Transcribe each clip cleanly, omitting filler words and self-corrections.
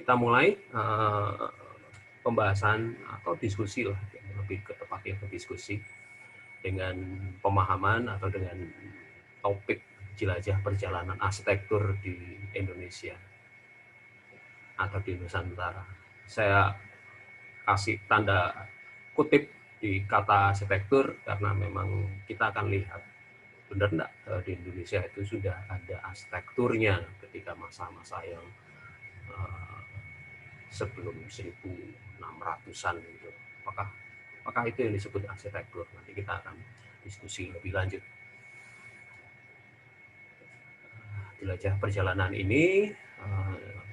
kita mulai pembahasan atau diskusi lah, lebih ke tepatnya ke diskusi dengan pemahaman atau dengan topik jelajah perjalanan arsitektur di Indonesia atau di Nusantara. Saya kasih tanda kutip di kata arsitektur karena memang kita akan lihat benar enggak di Indonesia itu sudah ada arsitekturnya ketika masa-masa yang sebelum 1600-an gitu. Apakah itu yang disebut arsitektur? Nanti kita akan diskusi lebih lanjut. Jelajah perjalanan ini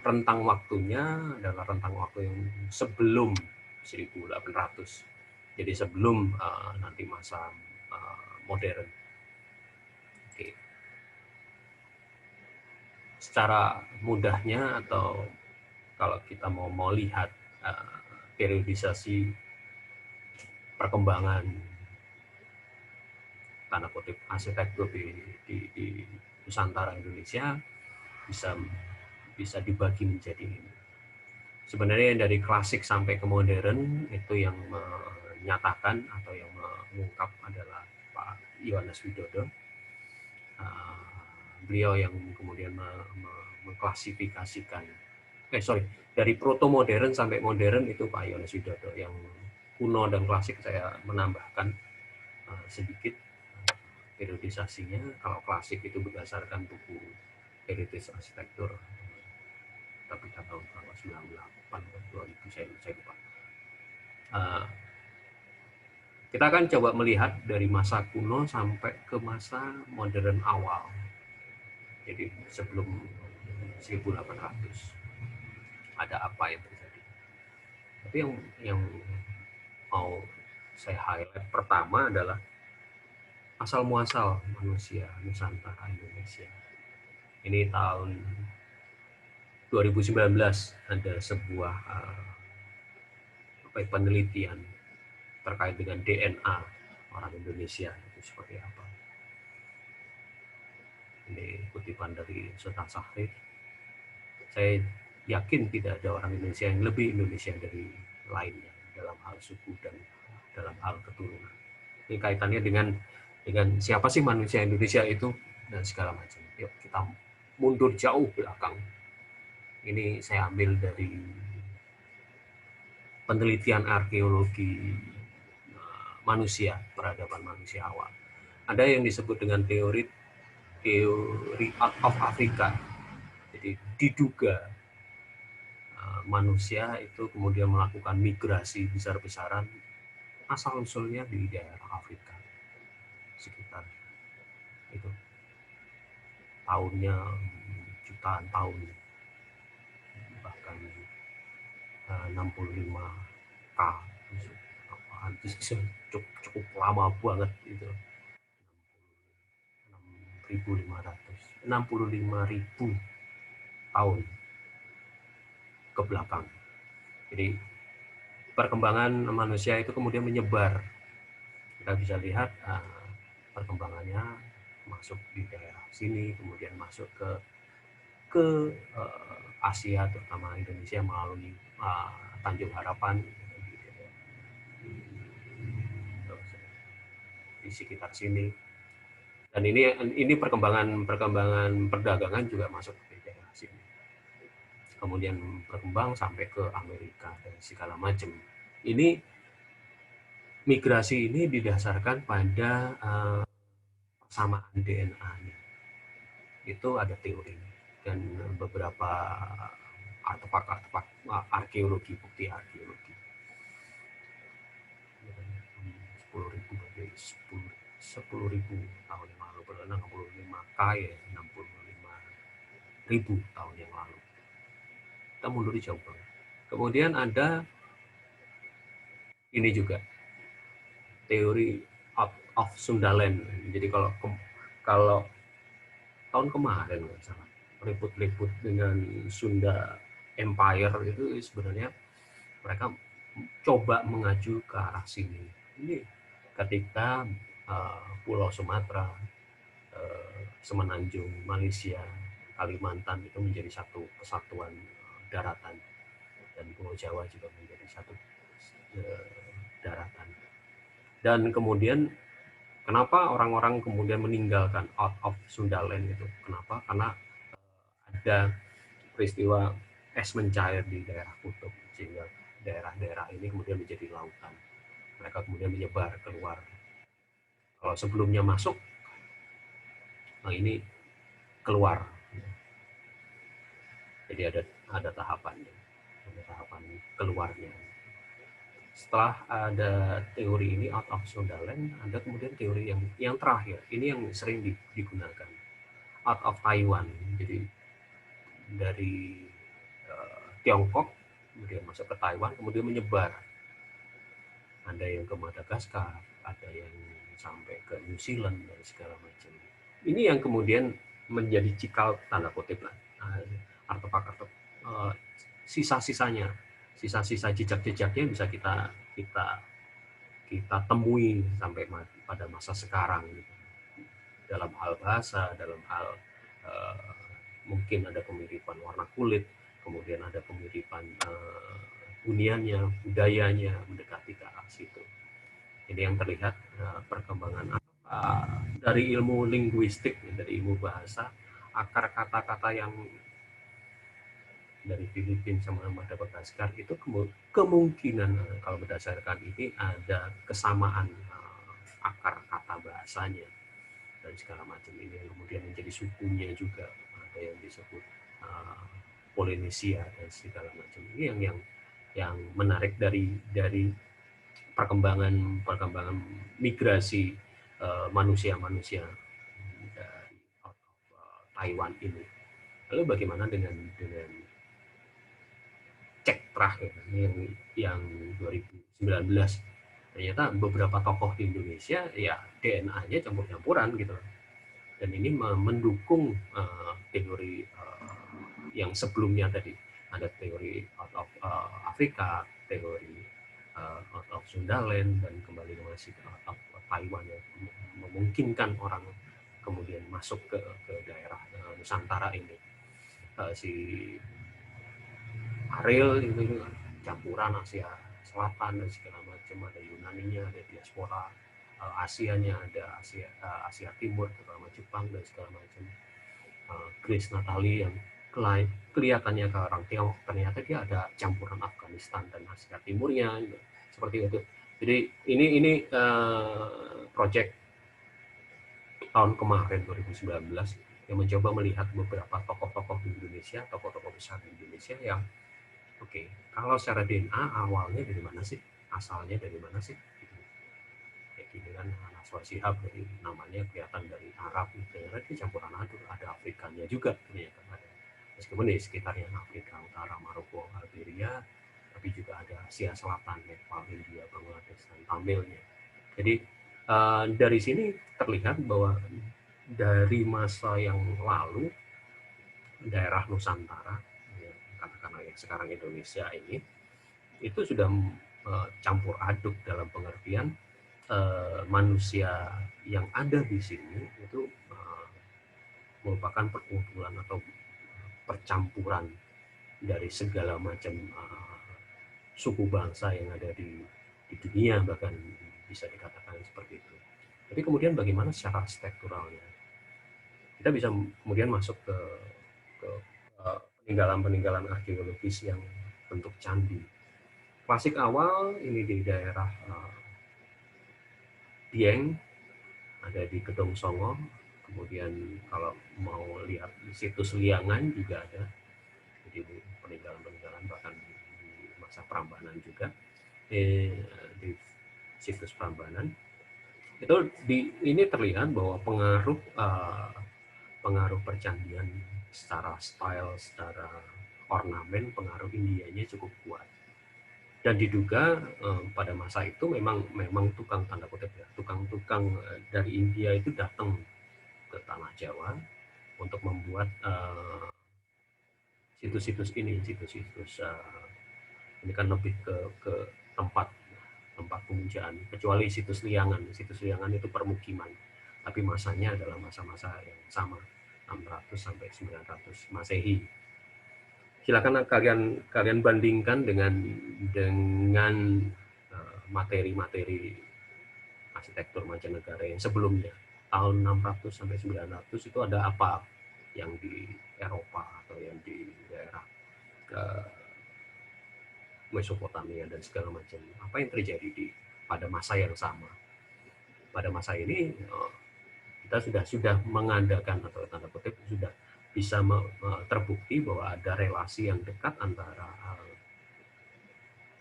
rentang waktunya adalah rentang waktu yang sebelum 1800. Jadi sebelum nanti masa modern. Oke. Secara mudahnya atau kalau kita mau lihat periodisasi perkembangan tanda kutip arsitektur di Nusantara Indonesia bisa dibagi menjadi ini. Sebenarnya dari klasik sampai ke modern itu yang menyatakan atau yang mengungkap adalah Pak Yohanes Widodo. Beliau yang kemudian mengklasifikasikan dari proto modern sampai modern itu Pak Yohanes Widodo. Yang kuno dan klasik saya menambahkan sedikit periodisasinya. Kalau klasik itu berdasarkan buku Heritage Arsitektur, tapi tahun 98 atau 2000 saya lupa. Kita akan coba melihat dari masa kuno sampai ke masa modern awal. Jadi sebelum 1800 ada apa yang terjadi. Tapi yang mau saya highlight pertama adalah asal muasal manusia Nusantara Indonesia. Ini tahun 2019 ada sebuah penelitian terkait dengan DNA orang Indonesia itu seperti apa. Ini kutipan dari Sultan Syahrir. Saya yakin tidak ada orang Indonesia yang lebih Indonesia dari lainnya dalam hal suku dan dalam hal keturunan. Ini kaitannya dengan siapa sih manusia Indonesia itu dan segala macam. Yuk kita mundur jauh belakang. Ini saya ambil dari penelitian arkeologi manusia, peradaban manusia awal. Ada yang disebut dengan teori out of Africa. Jadi diduga manusia itu kemudian melakukan migrasi besar-besaran asal-usulnya di daerah Afrika. Sekitar itu tahunnya jutaan tahun, bahkan 65K, cukup lama banget itu. 65.000 tahun ke belakang. Jadi perkembangan manusia itu kemudian menyebar. Kita bisa lihat perkembangannya masuk di daerah sini, kemudian masuk ke Asia, terutama Indonesia melalui Tanjung Harapan di sekitar sini. Dan ini perkembangan perdagangan juga masuk ke daerah sini. Kemudian berkembang sampai ke Amerika dan segala macam. Ini migrasi ini didasarkan pada persamaan DNA-nya. Itu ada teori dan beberapa artefak arkeologi, bukti arkeologi. 10.000 tahun yang lalu, 65K ya, 65.000 tahun yang lalu. Kita mundur jauh banget. Kemudian ada ini juga teori out of Sundaland. Jadi kalau tahun kemarin nggak salah, ribut-ribut dengan Sunda Empire itu sebenarnya mereka coba mengacu ke arah sini. Ini ketika Pulau Sumatera, Semenanjung, Malaysia, Kalimantan itu menjadi satu kesatuan daratan. dan Pulau Jawa juga menjadi satu daratan. Dan kemudian kenapa orang-orang kemudian meninggalkan out of Sundaland itu? Kenapa? Karena ada peristiwa es mencair di daerah kutub, sehingga daerah-daerah ini kemudian menjadi lautan. Mereka kemudian menyebar keluar. Kalau sebelumnya masuk, nah ini keluar. Jadi ada tahapannya, ada tahapan keluarnya. Setelah ada teori ini out of Sundaland, ada kemudian teori yang terakhir. Ini yang sering digunakan, out of Taiwan. Jadi dari Tiongkok kemudian masuk ke Taiwan, kemudian menyebar. Ada yang ke Madagaskar, ada yang sampai ke New Zealand dan segala macam. Ini yang kemudian menjadi cikal tanda kutip lah, artefak-artefak sisa-sisanya, sisa-sisa jejak-jejaknya bisa kita temui sampai pada masa sekarang gitu. Dalam hal bahasa, dalam hal mungkin ada kemiripan warna kulit, kemudian ada kemiripan huniannya, budayanya mendekati ke arah situ. Jadi yang terlihat perkembangan dari ilmu linguistik, dari ilmu bahasa, akar kata-kata yang dari Filipina sama Madagaskar itu kemungkinan kalau berdasarkan ini ada kesamaan akar kata bahasanya dan segala macam. Ini yang kemudian menjadi sukunya juga, ada yang disebut Polinesia dan segala macam. Ini yang menarik dari perkembangan migrasi manusia-manusia dari Taiwan ini. Lalu bagaimana dengan cek terakhir yang 2019? Ternyata beberapa tokoh di Indonesia ya DNA-nya campur-campuran gitu. Dan ini mendukung teori yang sebelumnya tadi. Ada teori out of Afrika, teori out of Sundaland, dan kembali masih out of Taiwan yang memungkinkan orang kemudian masuk ke daerah Nusantara ini. Si Ariel itu campuran Asia Selatan dan segala macam, ada Yunaninya, ada diaspora Asianya, ada Asia Timur terutama Jepang dan segala macam. Grace Natali yang kelihatannya ke orang Tiongkok, ternyata dia ada campuran Afghanistan dan Asia Timurnya gitu. Seperti itu. Jadi ini project tahun kemarin 2019 yang mencoba melihat beberapa tokoh-tokoh di Indonesia, tokoh-tokoh besar di Indonesia yang oke, kalau secara DNA awalnya dari mana sih? Asalnya dari mana sih? Kayak gini kan, Naswa Shihab dari namanya kelihatan dari Arab, ternyata dia campuran aduk, ada Afrikannya juga ternyata ada. Meskipun di sekitarnya Afrika Utara, Maroko, Algeria, tapi juga ada Asia Selatan, Nepal, India, Bangladesh, dan Tamilnya. Jadi dari sini terlihat bahwa dari masa yang lalu daerah Nusantara, katakanlah yang sekarang Indonesia ini, itu sudah campur aduk dalam pengertian manusia yang ada di sini itu merupakan perkumpulan atau percampuran dari segala macam suku bangsa yang ada di dunia, bahkan bisa dikatakan seperti itu. Tapi kemudian bagaimana secara strukturalnya? Kita bisa kemudian masuk ke peninggalan-peninggalan arkeologis yang bentuk candi. Klasik awal ini di daerah Dieng, ada di Gedong Songo, kemudian kalau mau lihat di situs Liangan juga ada, jadi peninggalan-peninggalan bahkan di masa Prambanan juga, di situs Prambanan itu ini terlihat bahwa pengaruh percandian secara style, secara ornamen, pengaruh Indianya cukup kuat. Dan diduga pada masa itu memang tukang tanda kutip ya, tukang-tukang dari India itu datang ke tanah Jawa untuk membuat situs-situs ini, situs-situs ini kan lebih ke tempat pemujaan, kecuali situs Liangan. Situs Liangan itu permukiman, tapi masanya adalah masa-masa yang sama, 600 sampai 900 Masehi. Silakan kalian bandingkan dengan materi-materi arsitektur mancanegara yang sebelumnya. Tahun 600 sampai 900 itu ada apa yang di Eropa atau yang di daerah Mesopotamia dan segala macam. Apa yang terjadi pada masa yang sama? Pada masa ini kita sudah mengadakan, atau tanda kutip sudah bisa terbukti bahwa ada relasi yang dekat antara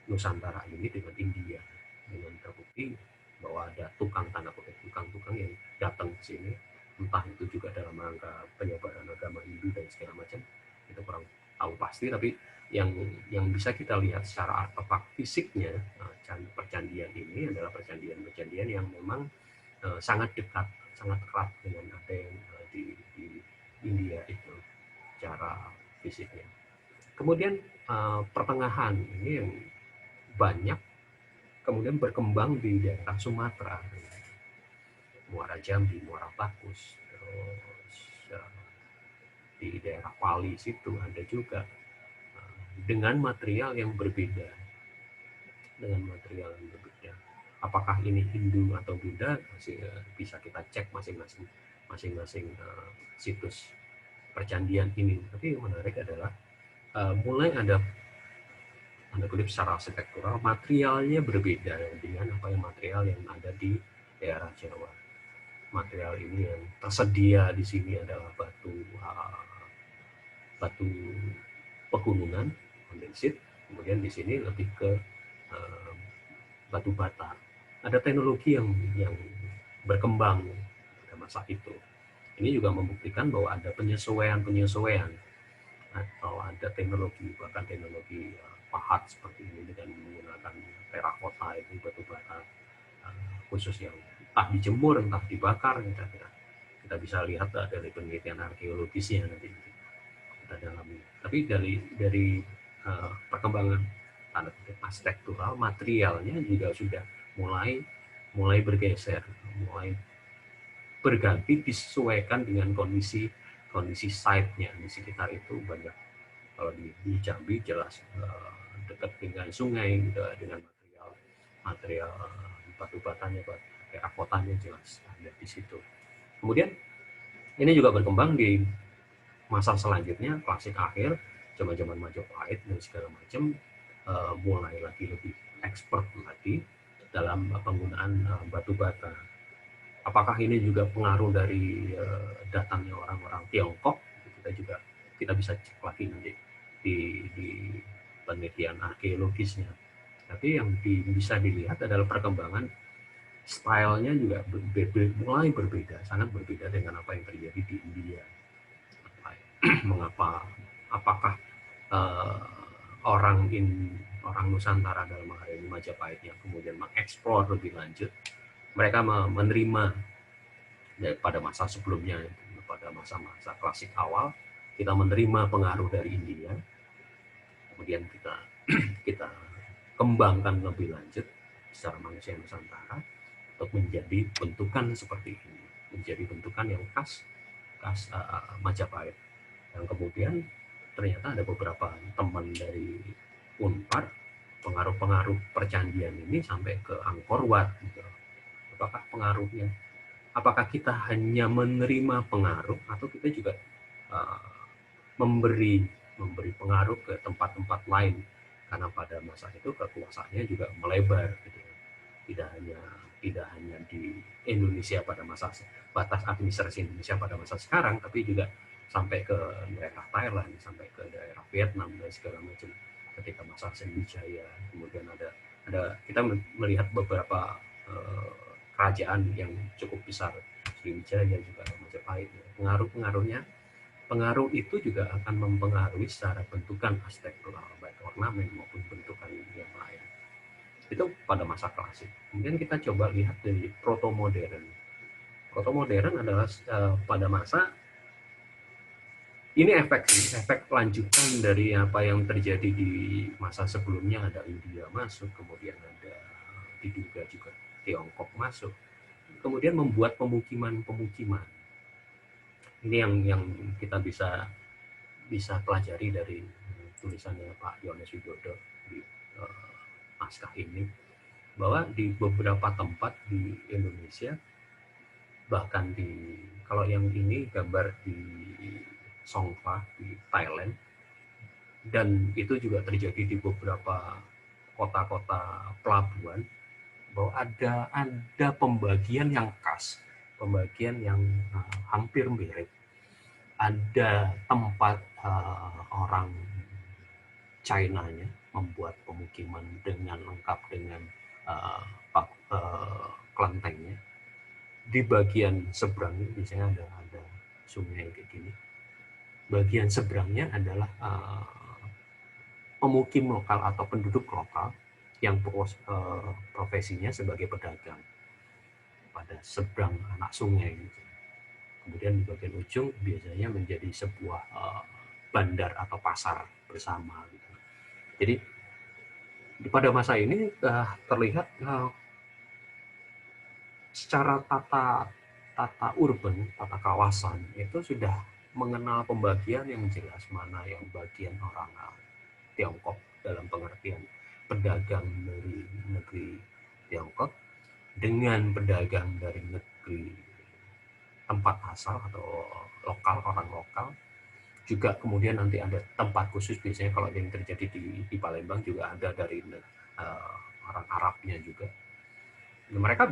Nusantara ini dengan India, dengan terbukti bahwa ada tanda kutip tukang-tukang yang datang ke sini, entah itu juga dalam rangka penyebaran agama Hindu dan segala macam, itu kurang tahu pasti, tapi yang bisa kita lihat secara artefak fisiknya, percandian ini adalah percandian yang memang sangat dekat, sangat erat dengan ada yang di India itu secara fisiknya. Kemudian pertengahan ini yang banyak kemudian berkembang di daerah Sumatera, Muara Jambi, Muara Takus, terus di daerah Pali situ ada juga dengan material yang berbeda, apakah ini Hindu atau Buddha masih bisa kita cek masing-masing situs percandian ini. Tapi yang menarik adalah mulai ada tanda kutip secara arsitektural materialnya berbeda dengan material yang ada di daerah Jawa. Material ini yang tersedia di sini adalah batu pegunungan, andesit, kemudian di sini lebih ke batu bata. Ada teknologi yang berkembang pada masa itu. Ini juga membuktikan bahwa ada penyesuaian atau ada teknologi, bahkan teknologi pahat seperti ini dengan menggunakan terakota, itu batu bata khusus yang entah dijemur, entah dibakar, kita bisa lihat dari penelitian arkeologisnya nanti kita dalami. Tapi dari perkembangan tanda kutip arsitektural, materialnya juga sudah mulai bergeser, mulai berganti disesuaikan dengan kondisi site-nya. Di sekitar itu banyak, kalau di Jambi jelas dekat dengan sungai, dengan material batu batanya, terakotanya jelas ada di situ. Kemudian ini juga berkembang di masa selanjutnya, klasik akhir, zaman Majapahit dan segala macam, mulai lagi lebih expert lagi dalam penggunaan batu bata. Apakah ini juga pengaruh dari datangnya orang-orang Tiongkok? Kita bisa cek lagi nanti di penelitian arkeologisnya. Tapi yang bisa dilihat adalah perkembangan stylenya juga mulai berbeda, sangat berbeda dengan apa yang terjadi di India. Mengapa? Apakah orang Nusantara dalam hal ini Majapahit yang kemudian mengeksplor lebih lanjut, mereka menerima pada masa sebelumnya, pada masa-masa klasik awal, kita menerima pengaruh dari India, kemudian kita kembangkan lebih lanjut secara manusia Nusantara untuk menjadi bentukan seperti ini, menjadi bentukan yang khas Majapahit. Yang kemudian ternyata ada beberapa teman dari Unpar, pengaruh percandian ini sampai ke Angkor Wat. Gitu. Apakah kita hanya menerima pengaruh atau kita juga memberi pengaruh ke tempat-tempat lain, karena pada masa itu kekuasaannya juga melebar, gitu. Tidak hanya di Indonesia pada masa batas administrasi Indonesia pada masa sekarang, tapi juga sampai ke daerah Thailand, sampai ke daerah Vietnam dan segala macam ketika masa Sriwijaya. Kemudian ada kita melihat beberapa kerajaan yang cukup besar, Sriwijaya juga Majapahit. Pengaruh itu juga akan mempengaruhi secara bentukan arsitektural, baik ornamen maupun bentukan yang lain. Itu pada masa klasik. Kemudian kita coba lihat dari proto-modern. Proto-modern adalah pada masa ini efek lanjutan dari apa yang terjadi di masa sebelumnya. Ada India masuk, kemudian ada diduga juga Tiongkok masuk, kemudian membuat pemukiman. Ini yang kita bisa pelajari dari tulisannya Pak Yones Widodo di naskah ini, bahwa di beberapa tempat di Indonesia, bahkan kalau yang ini gambar di Songkhla di Thailand, dan itu juga terjadi di beberapa kota-kota pelabuhan, bahwa ada pembagian yang khas, pembagian yang hampir mirip. Ada tempat orang China-nya membuat pemukiman dengan lengkap dengan kelentengnya. Di bagian seberang biasanya ada sungai kayak gini. Bagian seberangnya adalah pemukim lokal atau penduduk lokal yang profesinya sebagai pedagang pada seberang anak sungai. Kemudian di bagian ujung biasanya menjadi sebuah bandar atau pasar bersama. Jadi pada masa ini terlihat secara tata urban, tata kawasan itu sudah mengenal pembagian yang jelas, mana yang bagian orang Tiongkok dalam pengertian pedagang dari negeri Tiongkok dengan pedagang dari negeri tempat asal atau lokal, orang lokal. Juga kemudian nanti ada tempat khusus, biasanya kalau yang terjadi di Palembang juga ada dari orang Arabnya juga. Mereka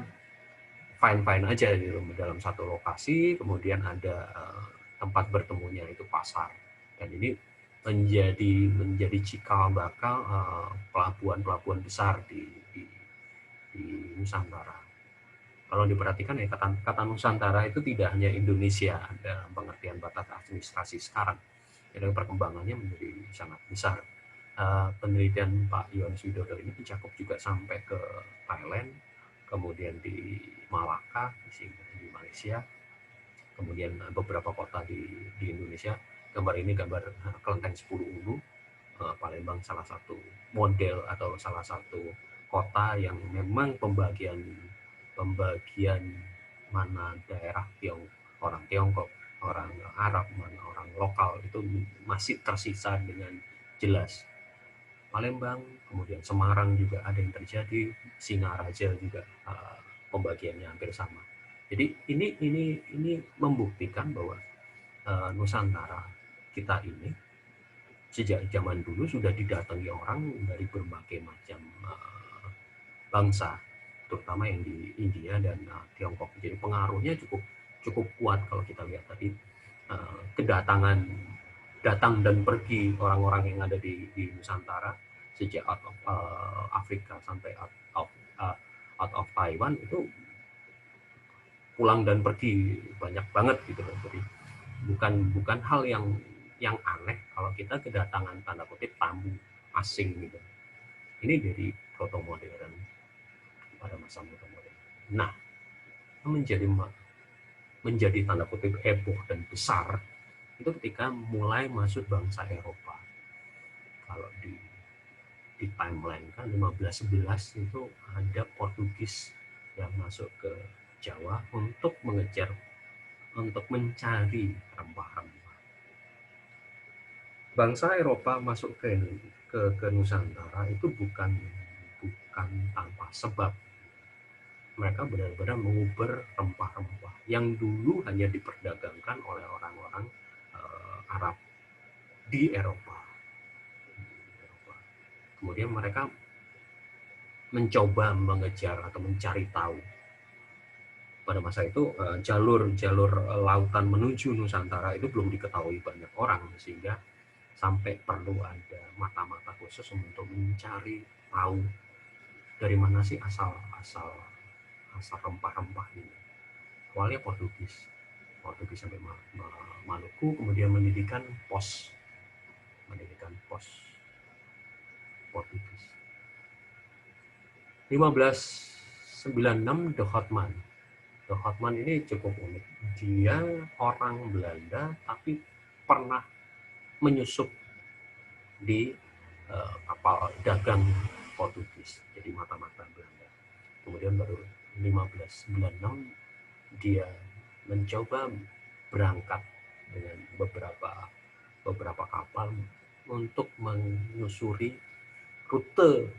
fine-fine aja gitu dalam satu lokasi, kemudian ada tempat bertemunya itu pasar. Dan ini menjadi cikal bakal pelabuhan-pelabuhan besar di Nusantara. Kalau diperhatikan ya kata Nusantara itu tidak hanya Indonesia dalam pengertian batas administrasi sekarang. Jadi perkembangannya menjadi sangat besar. Penelitian Pak Yones Widodo ini mencakup juga sampai ke Thailand, kemudian di Malaka, di Malaysia, kemudian beberapa kota di Indonesia. Gambar ini gambar kelenteng 10 Ulu, Palembang salah satu model atau salah satu kota yang memang pembagian mana daerah orang Tiongkok, orang Arab, mana orang lokal itu masih tersisa dengan jelas. Palembang, kemudian Semarang juga ada yang terjadi, Singaraja juga pembagiannya hampir sama. Jadi ini membuktikan bahwa Nusantara kita ini sejak zaman dulu sudah didatangi orang dari berbagai macam bangsa, terutama yang di India dan Tiongkok. Jadi pengaruhnya cukup kuat kalau kita lihat tadi kedatangan datang dan pergi orang-orang yang ada di Nusantara sejak out of Afrika sampai out of Taiwan itu pulang dan pergi banyak banget gitu. Jadi bukan hal yang aneh kalau kita kedatangan tanda kutip tamu asing gitu. Ini dari proto modern pada masa modern. Nah, menjadi tanda kutip heboh dan besar itu ketika mulai masuk bangsa Eropa. Kalau di timeline kan 1511 itu ada Portugis yang masuk ke Jawa untuk mencari rempah-rempah. Bangsa Eropa masuk ke Nusantara itu bukan tanpa sebab. Mereka benar-benar menguber rempah-rempah yang dulu hanya diperdagangkan oleh orang-orang Arab di Eropa. Kemudian mereka mencoba mengejar atau mencari tahu. Pada masa itu jalur lautan menuju Nusantara itu belum diketahui banyak orang, sehingga sampai perlu ada mata-mata khusus untuk mencari tahu dari mana sih asal rempah-rempah ini. Awalnya Portugis sampai Maluku, kemudian mendirikan pos Portugis. 1596 de Houtman ini cukup unik. Dia orang Belanda tapi pernah menyusup di kapal dagang Portugis, jadi mata-mata Belanda. Kemudian baru 1596 dia mencoba berangkat dengan beberapa kapal untuk menyusuri rute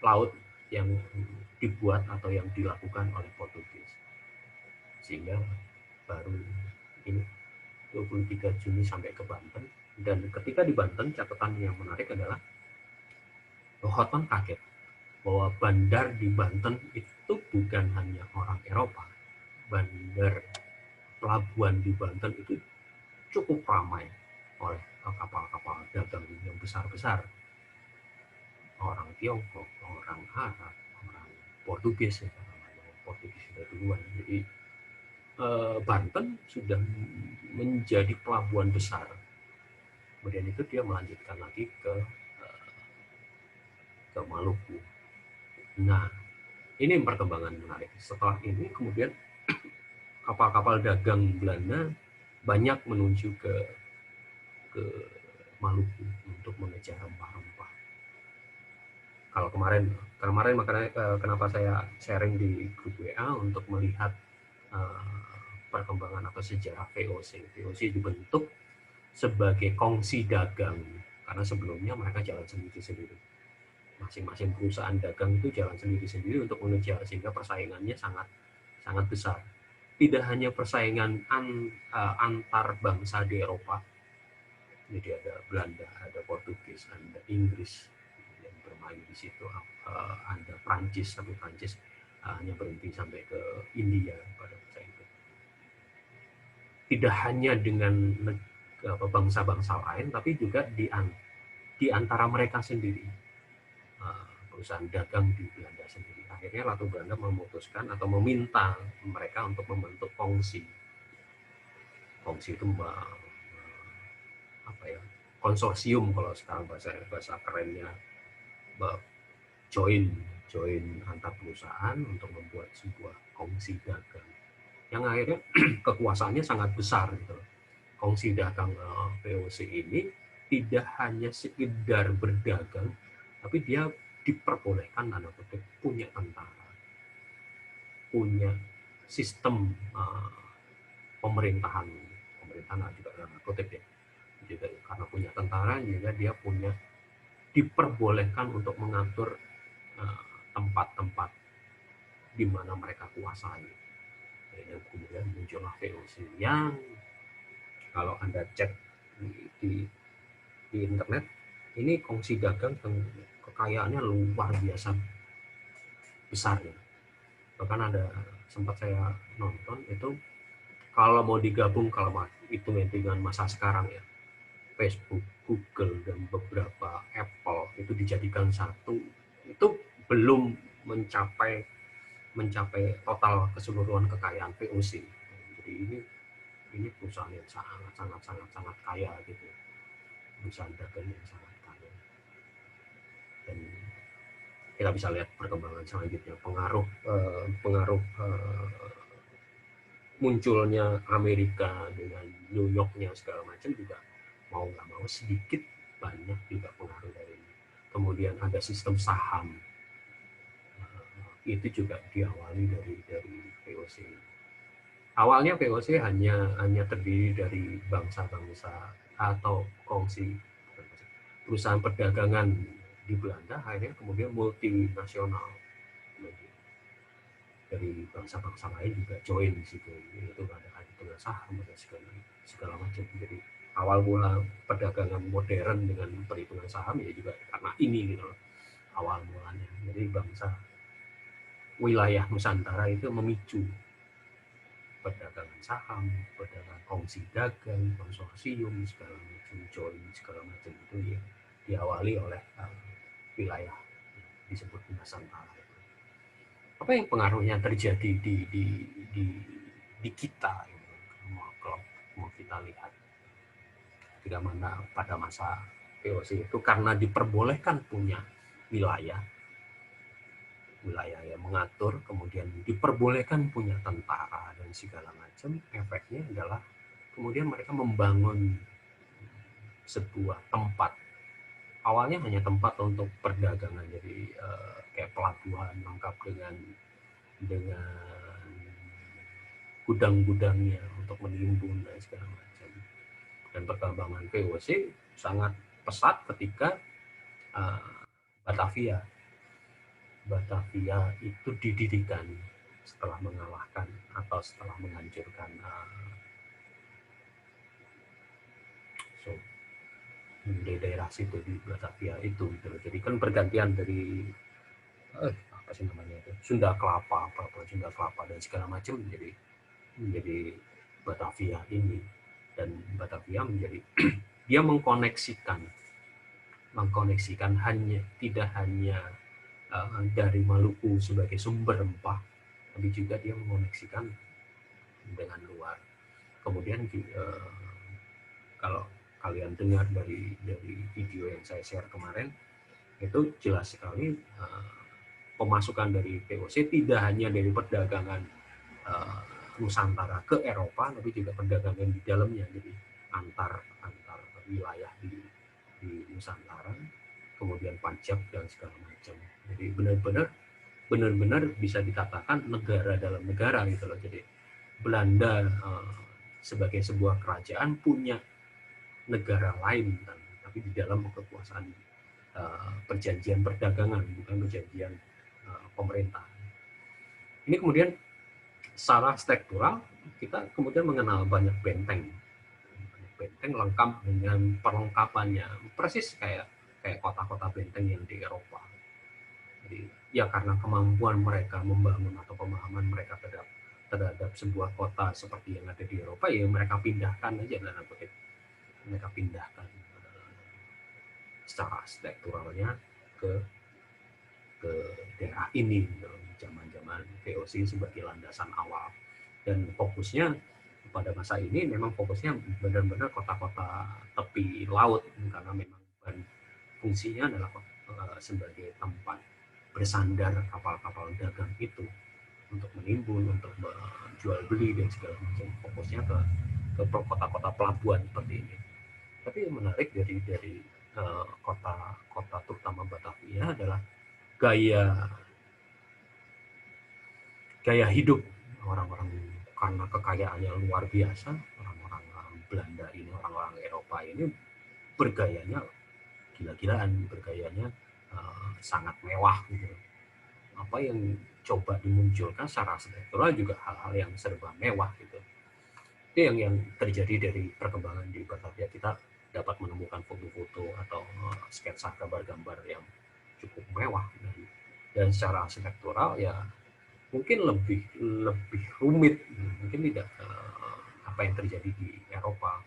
laut yang dibuat atau yang dilakukan oleh Portugis. Sehingga baru ini 23 Juni sampai ke Banten. Dan ketika di Banten, catatan yang menarik adalah Hotman kaget bahwa bandar di Banten itu bukan hanya orang Eropa. Bandar pelabuhan di Banten itu cukup ramai oleh kapal-kapal dagang yang besar-besar. Orang Tiongkok, orang Arab, orang Portugis, ya, Portugis sudah duluan. Jadi Banten sudah menjadi pelabuhan besar. Kemudian itu dia melanjutkan lagi ke Maluku. Nah, ini perkembangan menarik. Setelah ini kemudian kapal-kapal dagang Belanda banyak menuju ke Maluku untuk mengejar rempah-rempah. Kalau kemarin makanya kenapa saya sharing di grup WA untuk melihat perkembangan atau sejarah VOC. VOC dibentuk sebagai kongsi dagang karena sebelumnya mereka jalan sendiri-sendiri. Masing-masing perusahaan dagang itu jalan sendiri-sendiri untuk mengejar, sehingga persaingannya sangat sangat besar. Tidak hanya persaingan antar bangsa di Eropa, jadi ada Belanda, ada Portugis, ada Inggris yang bermain di situ, ada Prancis, tapi Prancis hanya berhenti sampai ke India pada masa itu. Tidak hanya dengan bangsa-bangsa lain, tapi juga di antara mereka sendiri, perusahaan dagang di Belanda sendiri. Akhirnya Ratu Belanda memutuskan atau meminta mereka untuk membentuk kongsi. Kongsi itu apa ya, konsorsium kalau sekarang bahasa kerennya, join antar perusahaan untuk membuat sebuah kongsi dagang yang akhirnya kekuasaannya sangat besar gitu. Kongsi dagang VOC ini tidak hanya sekedar berdagang, tapi dia diperbolehkan tanda kutip punya tentara, punya sistem pemerintahan juga tanda kutip ya, juga karena punya tentara juga dia punya diperbolehkan untuk mengatur tempat-tempat di mana mereka kuasai. Dan kemudian muncullah VOC yang kalau Anda cek di internet, ini kongsi dagang kekayaannya luar biasa besar ya. Bahkan ada sempat saya nonton itu, kalau mau digabung, kalau itu dengan masa sekarang ya, Facebook, Google, dan beberapa Apple itu dijadikan satu, itu belum mencapai total keseluruhan kekayaan VOC. Jadi ini perusahaan yang sangat kaya gitu, perusahaan dagang yang sangat kaya. Dan kita bisa lihat perkembangan selanjutnya, pengaruh munculnya Amerika dengan New York-nya segala macam juga mau nggak mau sedikit banyak juga pengaruh dari ini. Kemudian ada sistem saham, itu juga diawali dari VOC. Awalnya VOC hanya terdiri dari bangsa-bangsa atau kongsi perusahaan perdagangan di Belanda, akhirnya kemudian multinasional dari bangsa-bangsa lain juga join di situ. Itu ada dengan saham, ada segala macam. Jadi awal mula perdagangan modern dengan perhitungan saham ya juga karena ini gitu loh, awal mulanya. Jadi bangsa wilayah Nusantara itu memicu perdagangan saham, perdagangan kongsi dagang, konsorsium, segala macam, join, segala macam itu ya diawali oleh wilayah disebut Nusantara. Apa yang pengaruhnya terjadi di kita, kalau mau kita lihat, tidak mana pada masa VOC itu karena diperbolehkan punya wilayah yang mengatur, kemudian diperbolehkan punya tentara dan segala macam, efeknya adalah kemudian mereka membangun sebuah tempat. Awalnya hanya tempat untuk perdagangan, jadi kayak pelabuhan lengkap dengan gudang-gudangnya untuk menimbun dan segala macam. Dan perkembangan VOC sangat pesat ketika Batavia itu didirikan setelah mengalahkan atau setelah menghancurkan di daerah situ di Batavia itu gitu. Jadi kan bergantian dari apa sih namanya itu, Sunda Kelapa, Sunda Kelapa dan segala macam menjadi Batavia ini. Dan Batavia menjadi dia mengkoneksikan tidak hanya dari Maluku sebagai sumber rempah, tapi juga dia mengoneksikan dengan luar. Kemudian kalau kalian dengar dari video yang saya share kemarin, itu jelas sekali pemasukan dari VOC tidak hanya dari perdagangan Nusantara ke Eropa, tapi juga perdagangan di dalamnya, jadi antar wilayah di Nusantara, kemudian pajak dan segala macam. Jadi benar-benar bisa dikatakan negara dalam negara gitu loh. Jadi Belanda sebagai sebuah kerajaan punya negara lain, kan, tapi di dalam kekuasaan perjanjian perdagangan, bukan perjanjian pemerintah. Ini kemudian secara struktural kita kemudian mengenal banyak benteng lengkap dengan perlengkapannya persis kayak kota-kota benteng yang di Eropa. Jadi ya karena kemampuan mereka membangun atau pemahaman mereka terhadap sebuah kota seperti yang ada di Eropa, ya mereka pindahkan aja, mereka pindahkan secara strukturalnya ke daerah ini zaman VOC sebagai landasan awal. Dan fokusnya pada masa ini memang fokusnya benar-benar kota-kota tepi laut, karena memang fungsinya adalah sebagai tempat bersandar kapal-kapal dagang itu untuk menimbun, untuk jual beli dan segala macam. Fokusnya ke kota-kota pelabuhan seperti ini. Tapi yang menarik dari kota terutama Batavia adalah gaya hidup orang-orang, karena kekayaannya luar biasa. Orang-orang Belanda ini, orang-orang Eropa ini bergayanya gila-gilaan, bergayanya sangat mewah gitu. Apa yang coba dimunculkan secara struktural juga hal-hal yang serba mewah gitu. Itu yang terjadi dari perkembangan di Batavia. Kita dapat menemukan foto-foto atau sketsa gambar-gambar yang cukup mewah, dan secara struktural ya mungkin lebih rumit, mungkin tidak apa yang terjadi di Eropa.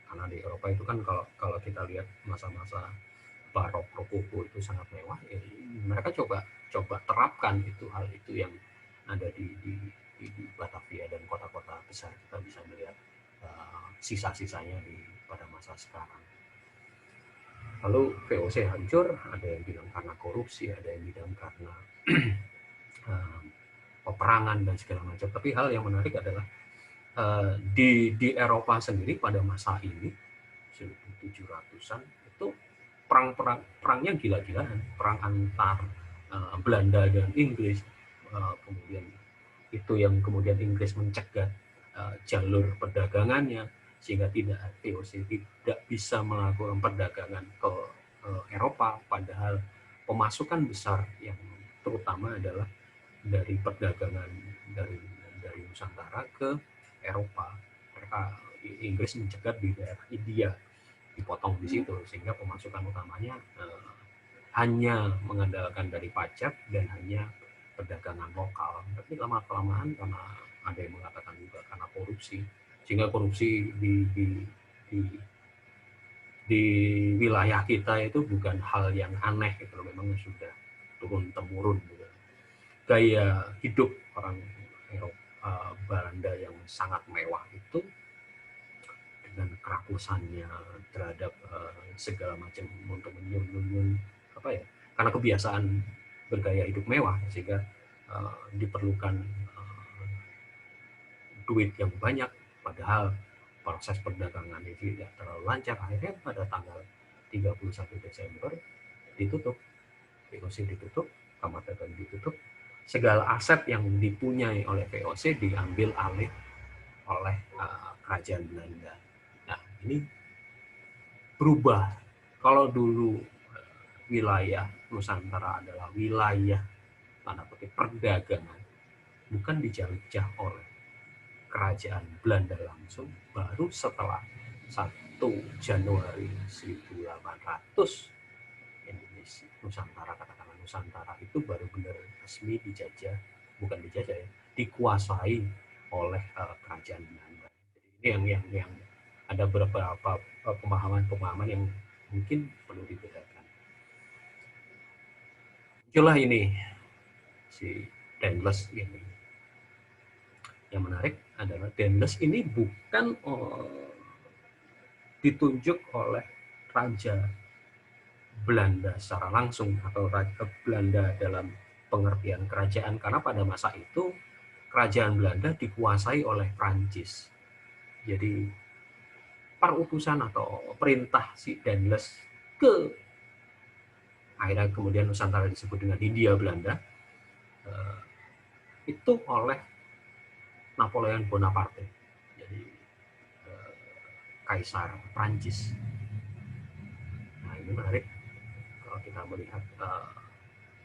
Karena di Eropa itu kan kalau kita lihat masa-masa barok, rokoko itu sangat mewah, ya, mereka coba terapkan hal itu yang ada di Batavia dan kota-kota besar. Kita bisa melihat sisa-sisanya pada masa sekarang. Lalu VOC hancur, ada yang bilang karena korupsi, ada yang bilang karena peperangan dan segala macam. Tapi hal yang menarik adalah di Eropa sendiri pada masa ini 1700-an itu perangnya gila-gilaan, perang antar Belanda dan Inggris. Kemudian itu yang kemudian Inggris mencegat jalur perdagangannya, sehingga VOC tidak bisa melakukan perdagangan ke Eropa, padahal pemasukan besar yang terutama adalah dari perdagangan dari Nusantara ke Eropa. Inggris mencegat di daerah India, dipotong di situ, sehingga pemasukan utamanya hanya mengandalkan dari pajak dan hanya perdagangan lokal. Tapi lama-kelamaan, karena ada yang mengatakan juga karena korupsi, sehingga korupsi di wilayah kita itu bukan hal yang aneh gitu loh, memang sudah turun temurun gitu. Gaya hidup orang Eropa, Belanda yang sangat mewah itu dengan kerakusannya terhadap segala macam untuk menyusun apa ya, karena kebiasaan bergaya hidup mewah, sehingga diperlukan duit yang banyak, padahal proses perdagangan itu tidak terlalu lancar. Akhirnya pada tanggal 31 Desember ditutup, VOC ditutup, kamar dagang ditutup, segala aset yang dipunyai oleh VOC diambil alih oleh kerajaan Belanda. Nah, ini berubah. Kalau dulu wilayah Nusantara adalah wilayah tanda kutip perdagangan, bukan dijajah oleh kerajaan Belanda langsung, baru setelah 1 Januari 1800 Indonesia, Nusantara, katakanlah Nusantara itu baru benar resmi dijajah, bukan dijajah ya, dikuasai oleh kerajaan Belanda. Jadi ini yang ada beberapa pemahaman-pemahaman yang mungkin perlu dibedakan. Itulah ini si Dauntless ini. Yang menarik adalah Dauntless ini bukan ditunjuk oleh Raja Belanda secara langsung atau Raja Belanda dalam pengertian kerajaan, karena pada masa itu kerajaan Belanda dikuasai oleh Prancis. Jadi perutusan atau perintah si Dauntless ke akhirnya kemudian Nusantara disebut dengan Hindia Belanda itu oleh Napoleon Bonaparte, jadi Kaisar Prancis. Nah ini menarik kalau kita melihat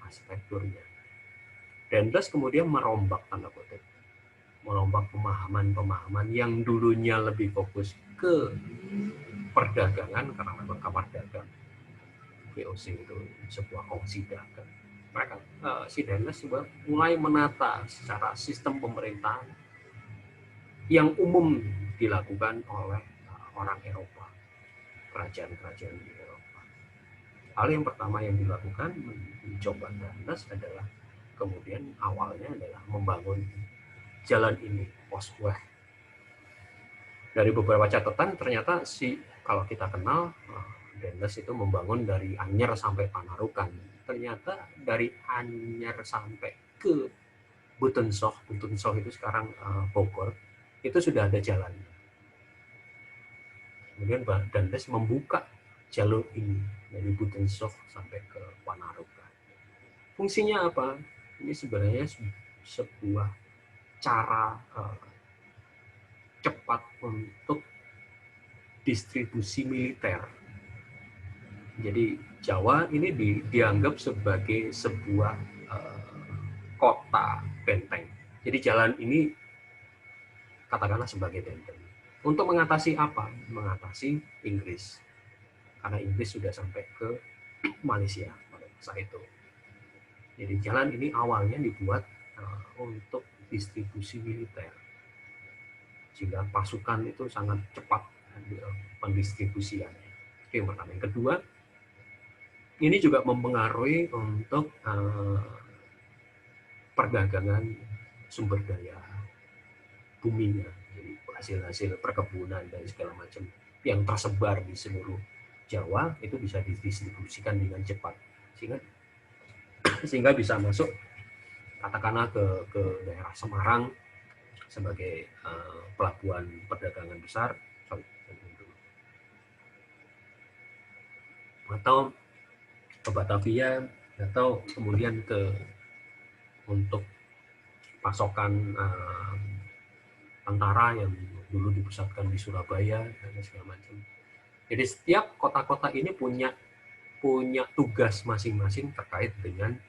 arsitekturnya. Dauntless kemudian merombak tanda kutip, merombak pemahaman-pemahaman yang dulunya lebih fokus ke perdagangan, karena memang kamar dagang VOC itu sebuah kongsi dagang. Mereka si Dauntless juga mulai menata secara sistem pemerintahan yang umum dilakukan oleh orang Eropa, kerajaan-kerajaan di Eropa. Hal yang pertama yang dilakukan mencoba Dauntless adalah kemudian awalnya adalah membangun jalan ini, Postweg. Dari beberapa catatan ternyata kalau kita kenal Dauntless itu membangun dari Anyer sampai Panarukan. Ternyata dari Anyer sampai ke Butensoh itu sekarang Bogor, itu sudah ada jalan. Kemudian Dauntless membuka jalur ini dari Butensoh sampai ke Panarukan. Fungsinya apa? Ini sebenarnya sebuah cara cepat untuk distribusi militer. Jadi Jawa ini dianggap sebagai sebuah kota benteng. Jadi jalan ini katakanlah sebagai benteng. Untuk mengatasi apa? Mengatasi Inggris. Karena Inggris sudah sampai ke Malaysia pada masa itu. Jadi jalan ini awalnya dibuat untuk distribusi militer. Sehingga pasukan itu sangat cepat pendistribusiannya. Itu yang pertama. Yang kedua, ini juga mempengaruhi untuk perdagangan sumber daya buminya, jadi hasil-hasil perkebunan dan segala macam yang tersebar di seluruh Jawa itu bisa didistribusikan dengan cepat sehingga bisa masuk katakanlah ke daerah Semarang sebagai pelabuhan perdagangan besar, atau ke Batavia, atau kemudian untuk pasokan tentara yang dulu dipusatkan di Surabaya dan segala macam. Jadi setiap kota-kota ini punya tugas masing-masing terkait dengan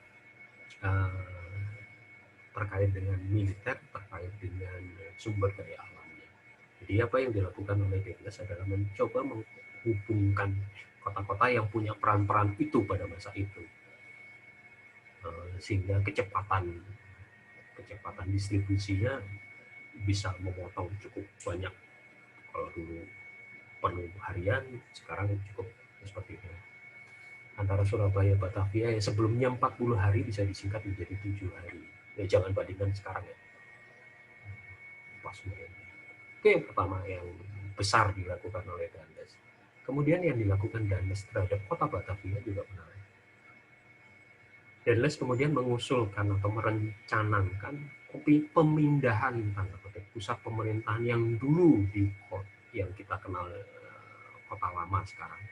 militer, terkait dengan sumber daya alamnya. Jadi apa yang dilakukan oleh Dauntless adalah mencoba menghubungkan kota-kota yang punya peran-peran itu pada masa itu, sehingga kecepatan distribusinya bisa memotong cukup banyak. Kalau dulu perlu harian, sekarang cukup seperti itu. Antara Surabaya Batavia yang sebelumnya 40 hari bisa disingkat menjadi 7 hari. Ya jangan bandingkan sekarang ya. Pas itu yang pertama yang besar dilakukan oleh Dauntless. Kemudian yang dilakukan Dauntless terhadap kota Batavia juga menarik. Dauntless kemudian mengusulkan atau merencanakan pemindahan pusat pemerintahan yang dulu yang kita kenal kota lama sekarang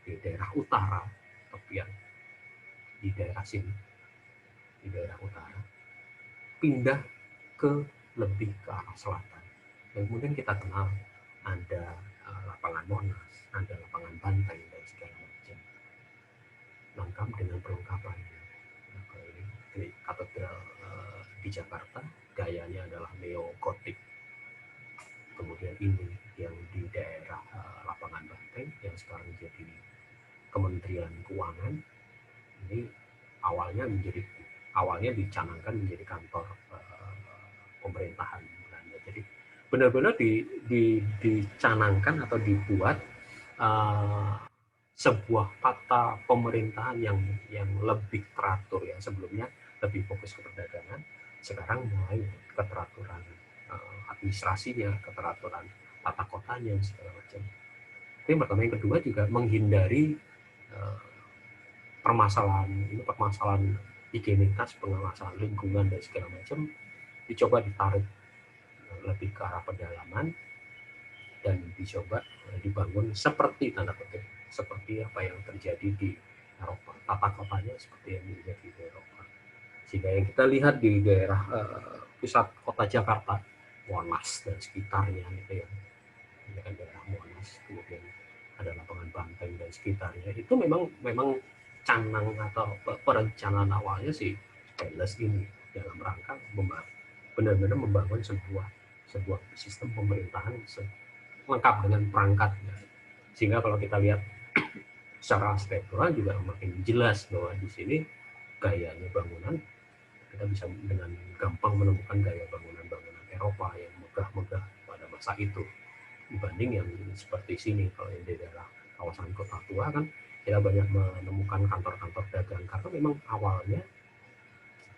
di daerah utara, tepian di daerah sini, di daerah utara, pindah lebih ke arah selatan. Dan kemudian kita kenal ada lapangan Monas, ada lapangan lengkap dengan perlengkapan. Nah, kalau ini katedral di Jakarta gayanya adalah neo-gotik. Kemudian ini yang di daerah Lapangan Banteng yang sekarang jadi Kementerian Keuangan, ini awalnya dicanangkan menjadi kantor pemerintahan Belanda. Jadi benar-benar dicanangkan atau dibuat sebuah tata pemerintahan yang lebih teratur, ya. Sebelumnya lebih fokus ke perdagangan, sekarang mulai keteraturan administrasinya, keteraturan tata kotanya, segala macam. Itu yang pertama. Yang kedua juga menghindari permasalahan higienitas, pengawasan lingkungan dan segala macam, dicoba ditarik lebih ke arah pedalaman dan dicoba dibangun seperti tanda kutip seperti apa yang terjadi di Eropa, tata kotanya seperti yang terjadi di Eropa. Sehingga yang kita lihat di daerah pusat kota Jakarta, Monas dan sekitarnya, itu yang kan daerah Monas, kemudian ada Lapangan Banteng dan sekitarnya, itu memang canang atau perencanaan awalnya sih Stainless ini dalam rangka benar-benar membangun sebuah sistem pemerintahan lengkap dengan perangkatnya. Sehingga kalau kita lihat secara arsitektural juga makin jelas bahwa di sini gayanya bangunan, kita bisa dengan gampang menemukan gaya bangunan-bangunan Eropa yang megah-megah pada masa itu dibanding yang seperti sini. Kalau yang di daerah kawasan Kota Tua kan kita banyak menemukan kantor-kantor dagang karena memang awalnya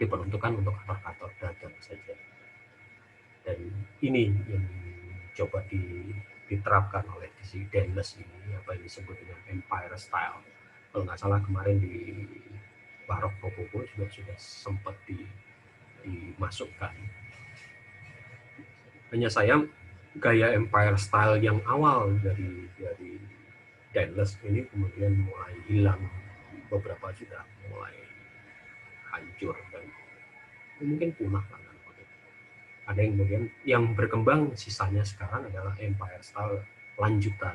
diperuntukkan untuk kantor-kantor dagang saja. Dan ini yang coba diterapkan oleh si Stainless ini, apa yang disebut dengan Empire Style. Kalau nggak salah kemarin di Barok Rokoko juga sudah sempat dimasukkan. Hanya sayang gaya Empire Style yang awal dari Stainless ini kemudian mulai hilang, beberapa sudah mulai hancur dan mungkin punah lah. Ada yang kemudian yang berkembang sisanya sekarang adalah Empire Style lanjutan.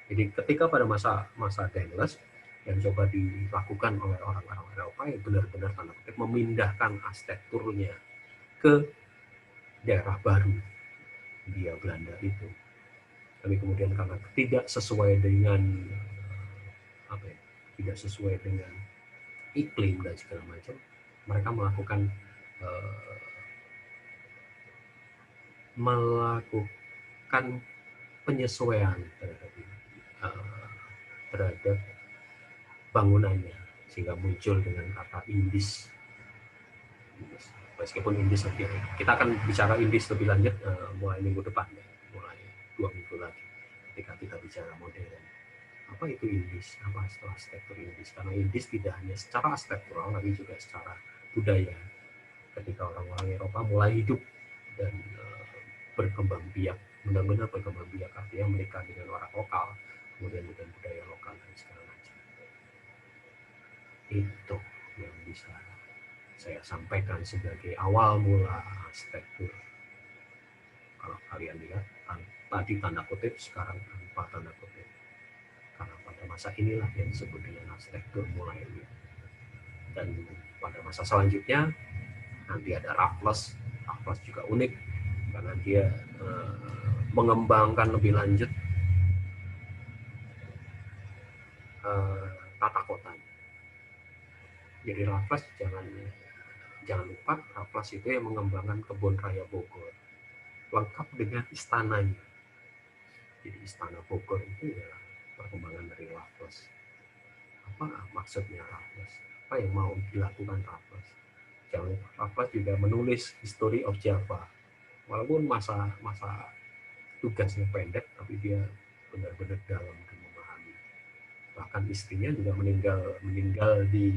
Jadi ketika pada masa Stainless yang coba dilakukan oleh orang-orang Eropa yang benar-benar tanda kutip memindahkan arsitekturnya ke daerah baru dia Belanda itu. Tapi kemudian karena tidak sesuai dengan tidak sesuai dengan iklim dan segala macam, mereka melakukan penyesuaian terhadap bangunannya, sehingga muncul dengan kata Indis. Meskipun Indis nanti kita akan bicara Indis lebih lanjut mulai minggu depan, mulai 2 minggu lagi ketika kita bicara modern. Apa itu Indis? Apa setelah arsitektur Indis? Karena Indis tidak hanya secara arsitektural, tapi juga secara budaya. Ketika orang-orang Eropa mulai hidup dan berkembang biak, benar-benar berkembang biak, artinya menikah dengan orang lokal, kemudian dengan budaya lokal dan segala macam. Itu yang bisa saya sampaikan sebagai awal mula arsitektur. Kalau kalian lihat, tadi tanda kutip, sekarang tanpa tanda kutip. Karena pada masa inilah yang disebut dengan arsitektur mulai. Dan pada masa selanjutnya, nanti ada Raffles. Raffles juga unik, karena dia mengembangkan lebih lanjut tata kotanya. Jadi Raffles jangan lupa, Raffles itu yang mengembangkan kebun raya Bogor, lengkap dengan istananya. Jadi istana Bogor itu ya perkembangan dari Raffles. Apa maksudnya Raffles? Apa yang mau dilakukan Raffles? Jangan lupa, Raffles juga menulis History of Java. Walaupun masa tugasnya pendek, tapi dia benar-benar dalam dan memahami. Bahkan istrinya juga meninggal di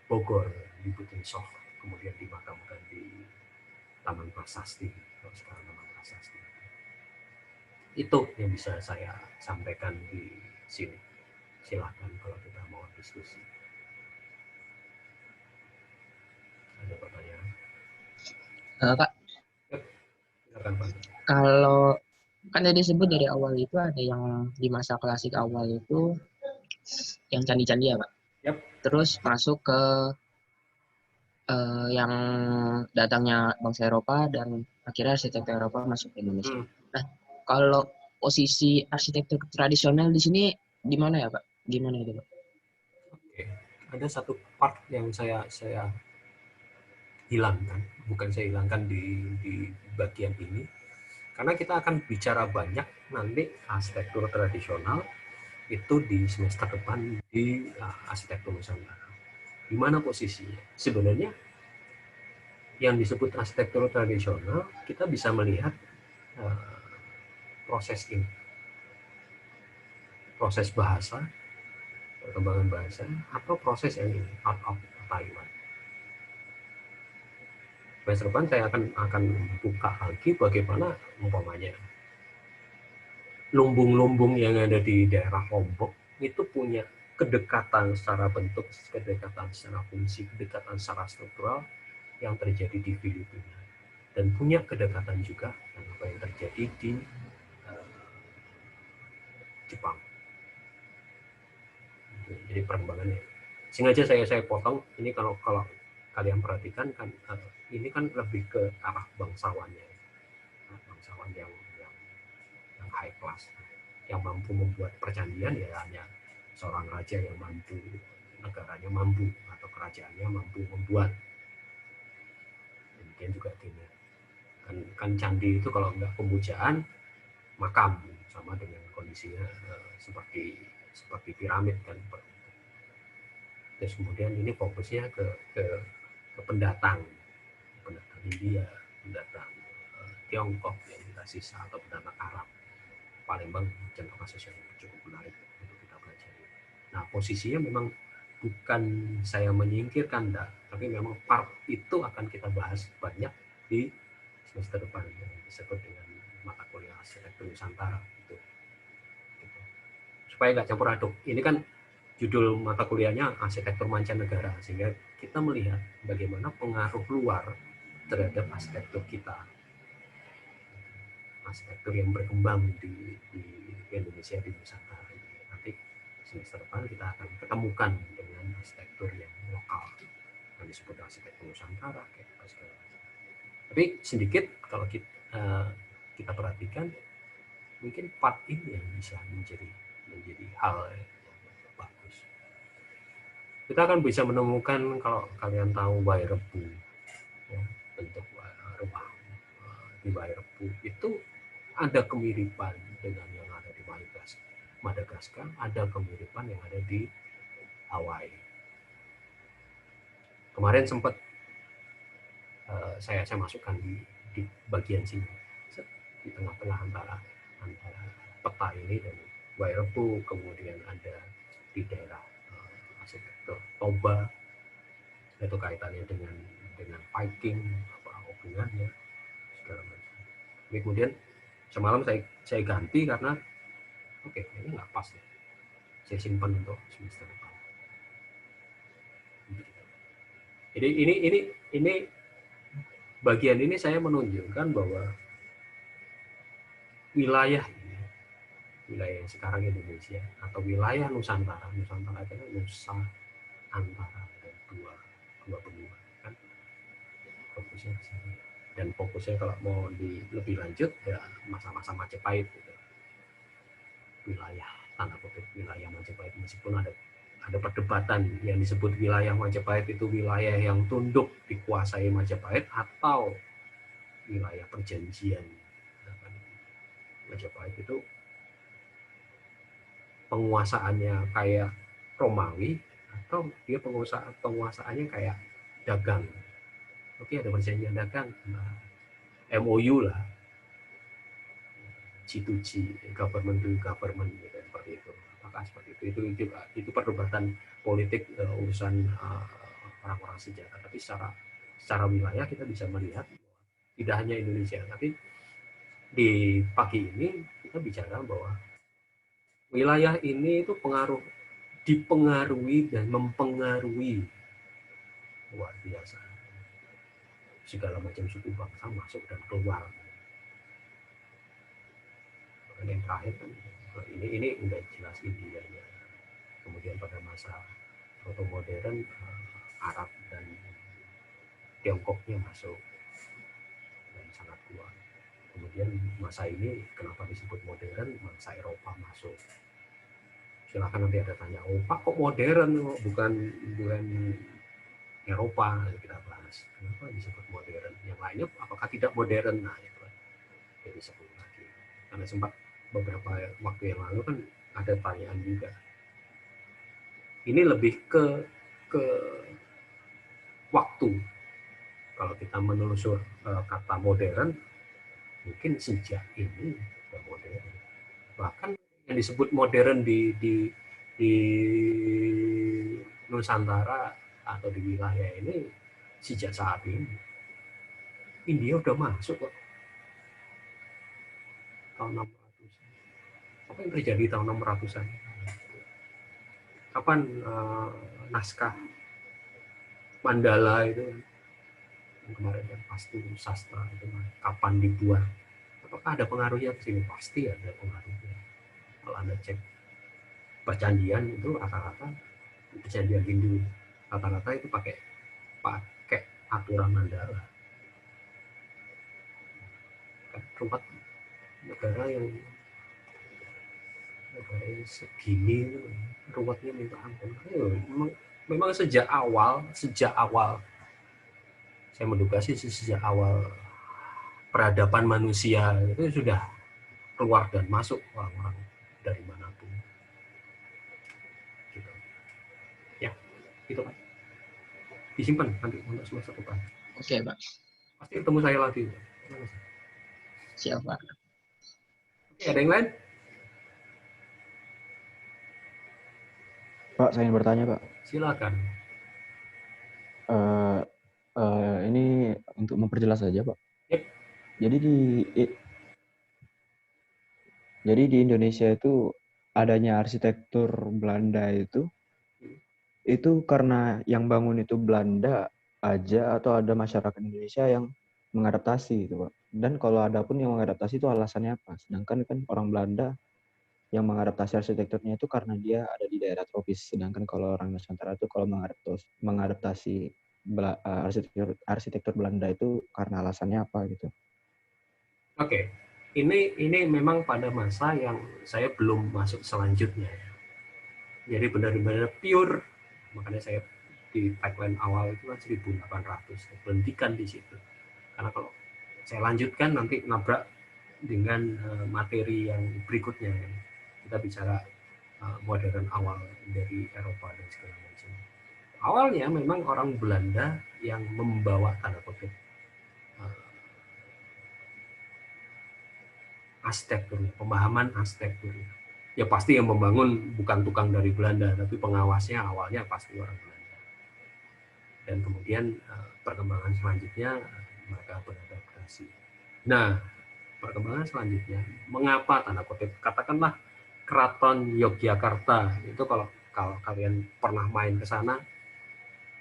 Bogor, di Butensoh, kemudian dimakamkan di Taman Prasasti, kalau sekarang Taman Prasasti. Itu yang bisa saya sampaikan di sini. Silakan kalau kita mau diskusi. Ada pertanyaan? Kak, Silakan Pak. kalau kan tadi disebut dari awal itu ada yang di masa klasik awal itu yang candi-candi ya Pak. Yap. Terus masuk ke yang datangnya bangsa Eropa dan akhirnya arsitektur Eropa masuk ke Indonesia. Hmm. Nah, kalau posisi arsitektur tradisional di sini di mana ya Pak? Gimana itu Pak? Oke. Ada satu part yang saya hilangkan, bukan saya hilangkan di bagian ini, karena kita akan bicara banyak nanti arsitektur tradisional itu di semester depan di arsitektur Nusantara. Di mana posisinya? Sebenarnya yang disebut arsitektur tradisional, kita bisa melihat proses ini, proses bahasa, perkembangan bahasa, atau proses yang ini, art of Taiwan. Semester depan saya akan buka lagi bagaimana umpamanya lumbung-lumbung yang ada di daerah Lombok itu punya kedekatan secara bentuk, kedekatan secara fungsi, kedekatan secara struktural yang terjadi di Filipina, dan punya kedekatan juga dengan apa yang terjadi di Jepang. Jadi perkembangannya. Sengaja saya potong ini, kalau kalian perhatikan kan ini kan lebih ke arah bangsawannya, bangsawan yang high class, yang mampu membuat percandian ya hanya seorang raja yang mampu, negaranya mampu, atau kerajaannya mampu membuat. Demikian juga ini kan candi itu kalau nggak pemujaan makam, sama dengan kondisinya seperti piramid kan. Terus kemudian ini fokusnya ke pendatang India, pendatang Tiongkok yang kita sisa, atau pendatang Arab. Palembang contoh kasus yang cukup menarik untuk kita pelajari. Nah, posisinya memang bukan saya menyingkirkan, tapi memang part itu akan kita bahas banyak di semester depan yang disebut dengan mata kuliah arsitektur Nusantara. Gitu. Supaya nggak campur aduk. Ini kan judul mata kuliahnya arsitektur mancanegara, sehingga kita melihat bagaimana pengaruh luar terhadap arsitektur kita, arsitektur yang berkembang di Indonesia, di Nusantara. Nanti semester depan kita akan ketemukan dengan arsitektur yang lokal yang disebut arsitektur Nusantara kayak apa segala macam. Tapi sedikit kalau kita perhatikan, mungkin part ini yang bisa menjadi hal yang bagus. Kita akan bisa menemukan, kalau kalian tahu Wairebo, ya, bentuk rumah di Wairebo itu ada kemiripan dengan yang ada di Madagaskar, ada kemiripan yang ada di Hawaii. Kemarin sempat saya masukkan di bagian sini, di tengah-tengah antara peta ini dan Wairebo, kemudian ada di daerah arsitektur Toba, itu kaitannya dengan Viking, apa hubungannya segala macam. Kemudian semalam saya ganti karena ini nggak pas ya. Saya simpan untuk semester depan. Jadi ini bagian ini saya menunjukkan bahwa wilayah yang sekarang Indonesia atau wilayah Nusantara adalah Nusa antara dua benua kan, fokusnya ke sini. Dan fokusnya kalau mau lebih lanjut ya masa-masa Majapahit gitu. Wilayah tanda kutip wilayah Majapahit, meskipun ada perdebatan yang disebut wilayah Majapahit itu wilayah yang tunduk dikuasai Majapahit atau wilayah perjanjian. Majapahit itu penguasaannya kayak Romawi atau dia penguasaannya kayak dagang. Oke, ada perjanjian dagang, MOU lah, G2G, government to government gitu, seperti itu. Apakah seperti itu? Itu perdebatan politik, urusan orang-orang sejarah. Tapi secara wilayah kita bisa melihat tidak hanya Indonesia, tapi di pagi ini kita bicara bahwa wilayah ini itu dipengaruhi dan mempengaruhi luar biasa. Segala macam suku bangsa masuk dan keluar. Dan yang terakhir kan ini udah jelas India ya. Kemudian pada masa proto-modern, Arab dan Tiongkoknya masuk dan sangat kuat. Kemudian masa ini kenapa disebut modern, masa Eropa masuk. Silakan nanti ada tanya, oh Pak kok modern, bukan Eropa, kita bahas. Kenapa disebut modern? Yang lainnya apakah tidak modern? Nah, itu jadi disebut lagi. Karena sempat beberapa waktu yang lalu kan ada pertanyaan juga. Ini lebih ke waktu. Kalau kita menelusur kata modern, mungkin sejak ini sudah modern. Bahkan yang disebut modern di Nusantara atau di wilayah ini sejak saat ini. India udah masuk kok tahun 600-an. Apa yang terjadi tahun 600-an? Kapan naskah Mandala itu kemarin kan pasti sastra itu kapan dibuat? Apakah ada pengaruhnya ke sini? Pasti ada pengaruhnya. Kalau Anda cek perjanjian itu rata-rata perjanjian Hindu rata-rata itu pakai aturan Mandala. Tempat negara yang segini ruwetnya minta ampun. Memang sejak awal saya menduga sih sejak awal peradaban manusia itu sudah keluar dan masuk orang-orang dari manapun. Gitu. Ya, itu Pak. Disimpan nanti untuk semester depan. Oke, Pak. Pasti ketemu saya lagi. Siap, Pak. Oke, ada yang lain? Pak, saya ingin bertanya, Pak. Silakan. Ini untuk memperjelas saja, Pak. Yep. Jadi di Indonesia itu adanya arsitektur Belanda itu karena yang bangun itu Belanda aja atau ada masyarakat Indonesia yang mengadaptasi gitu, Pak. Dan kalau ada pun yang mengadaptasi itu alasannya apa? Sedangkan kan orang Belanda yang mengadaptasi arsitekturnya itu karena dia ada di daerah tropis. Sedangkan kalau orang Nusantara itu kalau mengadaptasi arsitektur Belanda itu karena alasannya apa gitu. Oke. Ini memang pada masa yang saya belum masuk selanjutnya. Jadi benar-benar pure, makanya saya di tagline awal itu kan 1800, berhentikan di situ. Karena kalau saya lanjutkan nanti nabrak dengan materi yang berikutnya. Kita bicara modern awal dari Eropa dan segala macam. Awalnya memang orang Belanda yang membawa tanda kutip arsitektur, pemahaman arsitektur. Ya pasti yang membangun bukan tukang dari Belanda, tapi pengawasnya awalnya pasti orang Belanda. Dan kemudian perkembangan selanjutnya mereka beradaptasi. Nah, perkembangan selanjutnya, mengapa tanda kutip katakanlah Keraton Yogyakarta itu kalau kalian pernah main ke sana,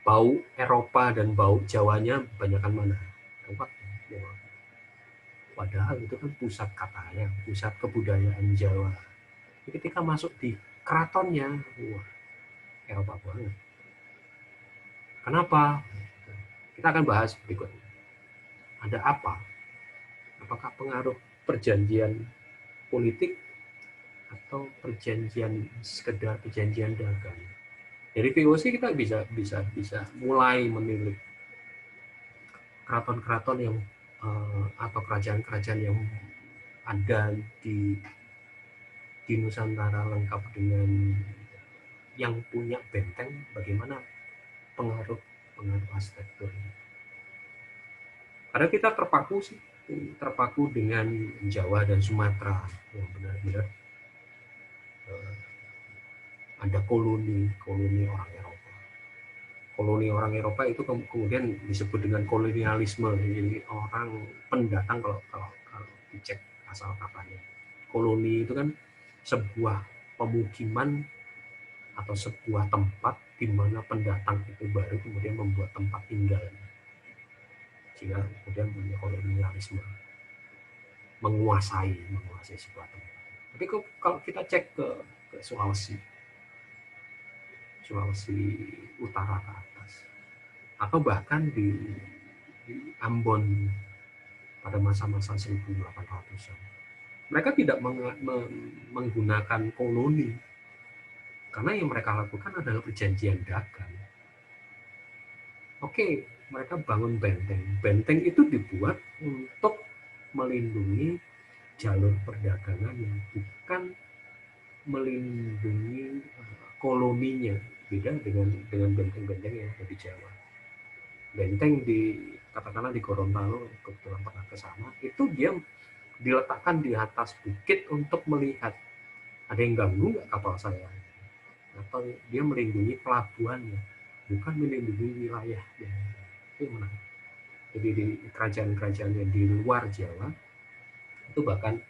bau Eropa dan bau Jawanya banyakkan mana? Eropa. Padahal itu kan pusat katanya, pusat kebudayaan Jawa. Ketika masuk di keratonnya, wah, Eropa banget. Kenapa? Kita akan bahas berikutnya. Ada apa? Apakah pengaruh perjanjian politik atau sekedar perjanjian dagang? Dari VOC kita bisa mulai menilik keraton-keraton yang atau kerajaan-kerajaan yang ada di Nusantara lengkap dengan yang punya benteng, bagaimana pengaruh arsitektur. Karena kita terpaku dengan Jawa dan Sumatera yang benar-benar ada koloni orang Eropa. Koloni orang Eropa itu kemudian disebut dengan kolonialisme, jadi orang pendatang kalau dicek asal katanya. Koloni itu kan sebuah pemukiman atau sebuah tempat di mana pendatang itu baru kemudian membuat tempat tinggal, sehingga kemudian punya kolonialisme, menguasai sebuah tempat. Tapi kalau kita cek ke Sulawesi, Sulawesi Utara ke atas, atau bahkan di Ambon pada masa-masa 1800-an. Mereka tidak menggunakan koloni, karena yang mereka lakukan adalah perjanjian dagang. Oke, mereka bangun benteng. Benteng itu dibuat untuk melindungi jalur perdagangan yang bukan melindungi koloninya. Beda dengan benteng-benteng yang ada di Jawa. Benteng katakanlah di Gorontalo, kebetulan pernah ke sana, itu dia diletakkan di atas bukit untuk melihat ada yang ganggu nggak kapal saya, atau dia melindungi pelabuhannya, bukan melindungi wilayahnya. Itu menarik. Jadi di kerajaan-kerajaan yang di luar Jawa itu bahkan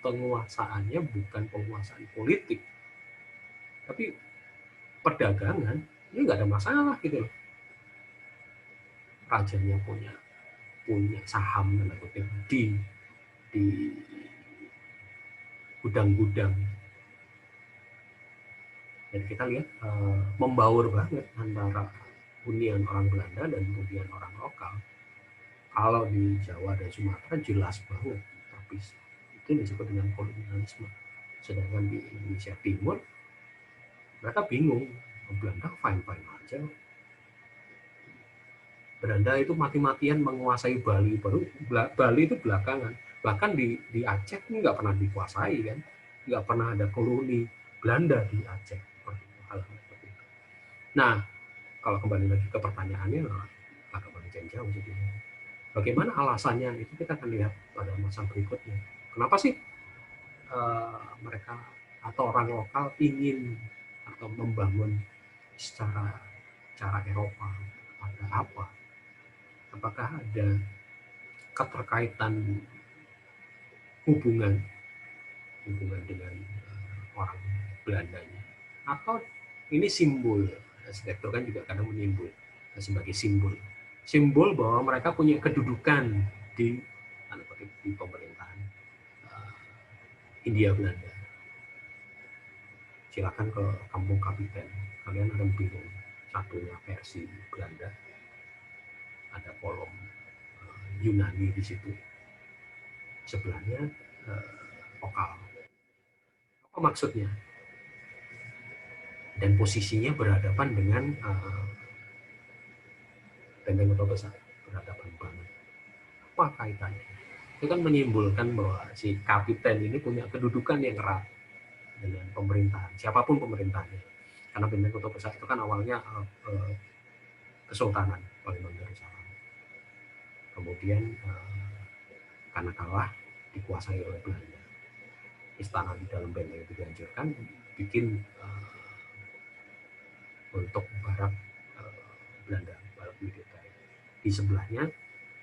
penguasaannya bukan penguasaan politik, tapi perdagangan. Ini nggak ada masalah gitu loh. Rajanya punya saham di gudang-gudang. Dan kita lihat membaur banget antara hunian orang Belanda dan hunian orang lokal. Kalau di Jawa dan Sumatera jelas banget terpisah. Itu disebut dengan kolonialisme. Sedangkan di Indonesia Timur mereka bingung. Belanda fine-fine aja. Belanda itu mati-matian menguasai Bali, baru Bali itu belakangan. Bahkan di Aceh ini nggak pernah dikuasai kan, nggak pernah ada koloni Belanda di Aceh. Hal seperti itu. Nah, kalau kembali lagi ke pertanyaannya, agak panjang jauh jadinya. Bagaimana alasannya itu kita akan lihat pada masa berikutnya. Kenapa sih mereka atau orang lokal ingin atau membangun secara Eropa? Ada apa? Apakah ada keterkaitan hubungan dengan orang Belandanya, atau ini simbol? Arsitektur kan juga kadang menyimbol sebagai simbol bahwa mereka punya kedudukan di pemerintahan Hindia Belanda. Silakan ke Kampung Kapiten, kalian akan bingung. Satunya versi Belanda, ada kolom Yunani di situ, sebelahnya lokal. Apa maksudnya? Dan posisinya berhadapan dengan benteng Kota Besar, berhadapan banget. Apa kaitannya? Itu kan menyimpulkan bahwa si kapiten ini punya kedudukan yang erat dengan pemerintahan, siapapun pemerintahnya. Karena benteng Kota Besar itu kan awalnya Kesultanan Palembang Darussalam. Kemudian karena kalah dikuasai oleh Belanda, istana di dalam benteng itu dihancurkan, bikin untuk barak Belanda, barak militer. Di sebelahnya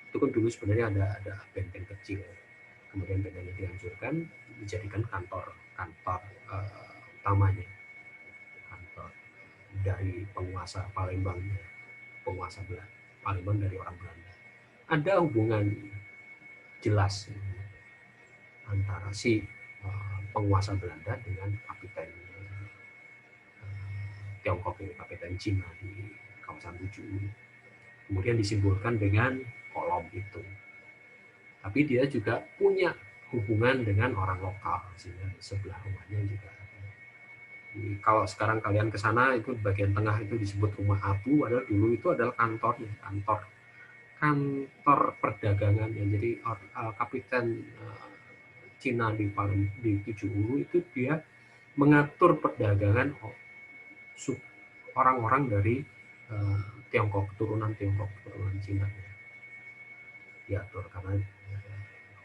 itu kan dulu sebenarnya ada benteng kecil, kemudian bentengnya dihancurkan, dijadikan kantor utamanya, kantor dari penguasa Palembang, penguasa Belanda, Palembang dari orang Belanda. Ada hubungan jelas antara si penguasa Belanda dengan kapiten Tiongkok ini, kapiten Cina di kawasan Luju. Kemudian disimbolkan dengan kolom itu. Tapi dia juga punya hubungan dengan orang lokal, sehingga sebelah rumahnya juga ada. Kalau sekarang kalian ke sana, itu bagian tengah itu disebut rumah Abu, padahal dulu itu adalah kantor perdagangan. Jadi kapiten Cina di Tujuh Ulu itu dia mengatur perdagangan orang-orang dari Tiongkok, keturunan Cina. Diatur karena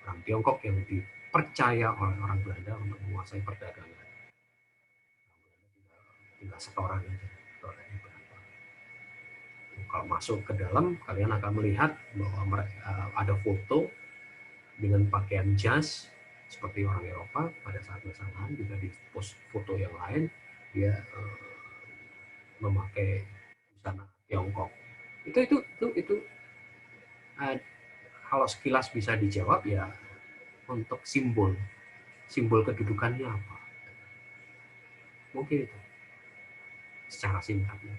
orang Tiongkok yang dipercaya oleh orang Belanda untuk menguasai perdagangan. Tinggal setoran aja. Kalau masuk ke dalam, kalian akan melihat bahwa ada foto dengan pakaian jas seperti orang Eropa. Pada saat bersamaan juga di post foto yang lain dia memakai busana Tiongkok. Itu kalau sekilas bisa dijawab ya, untuk simbol kedudukannya apa. Mungkin itu secara singkatnya.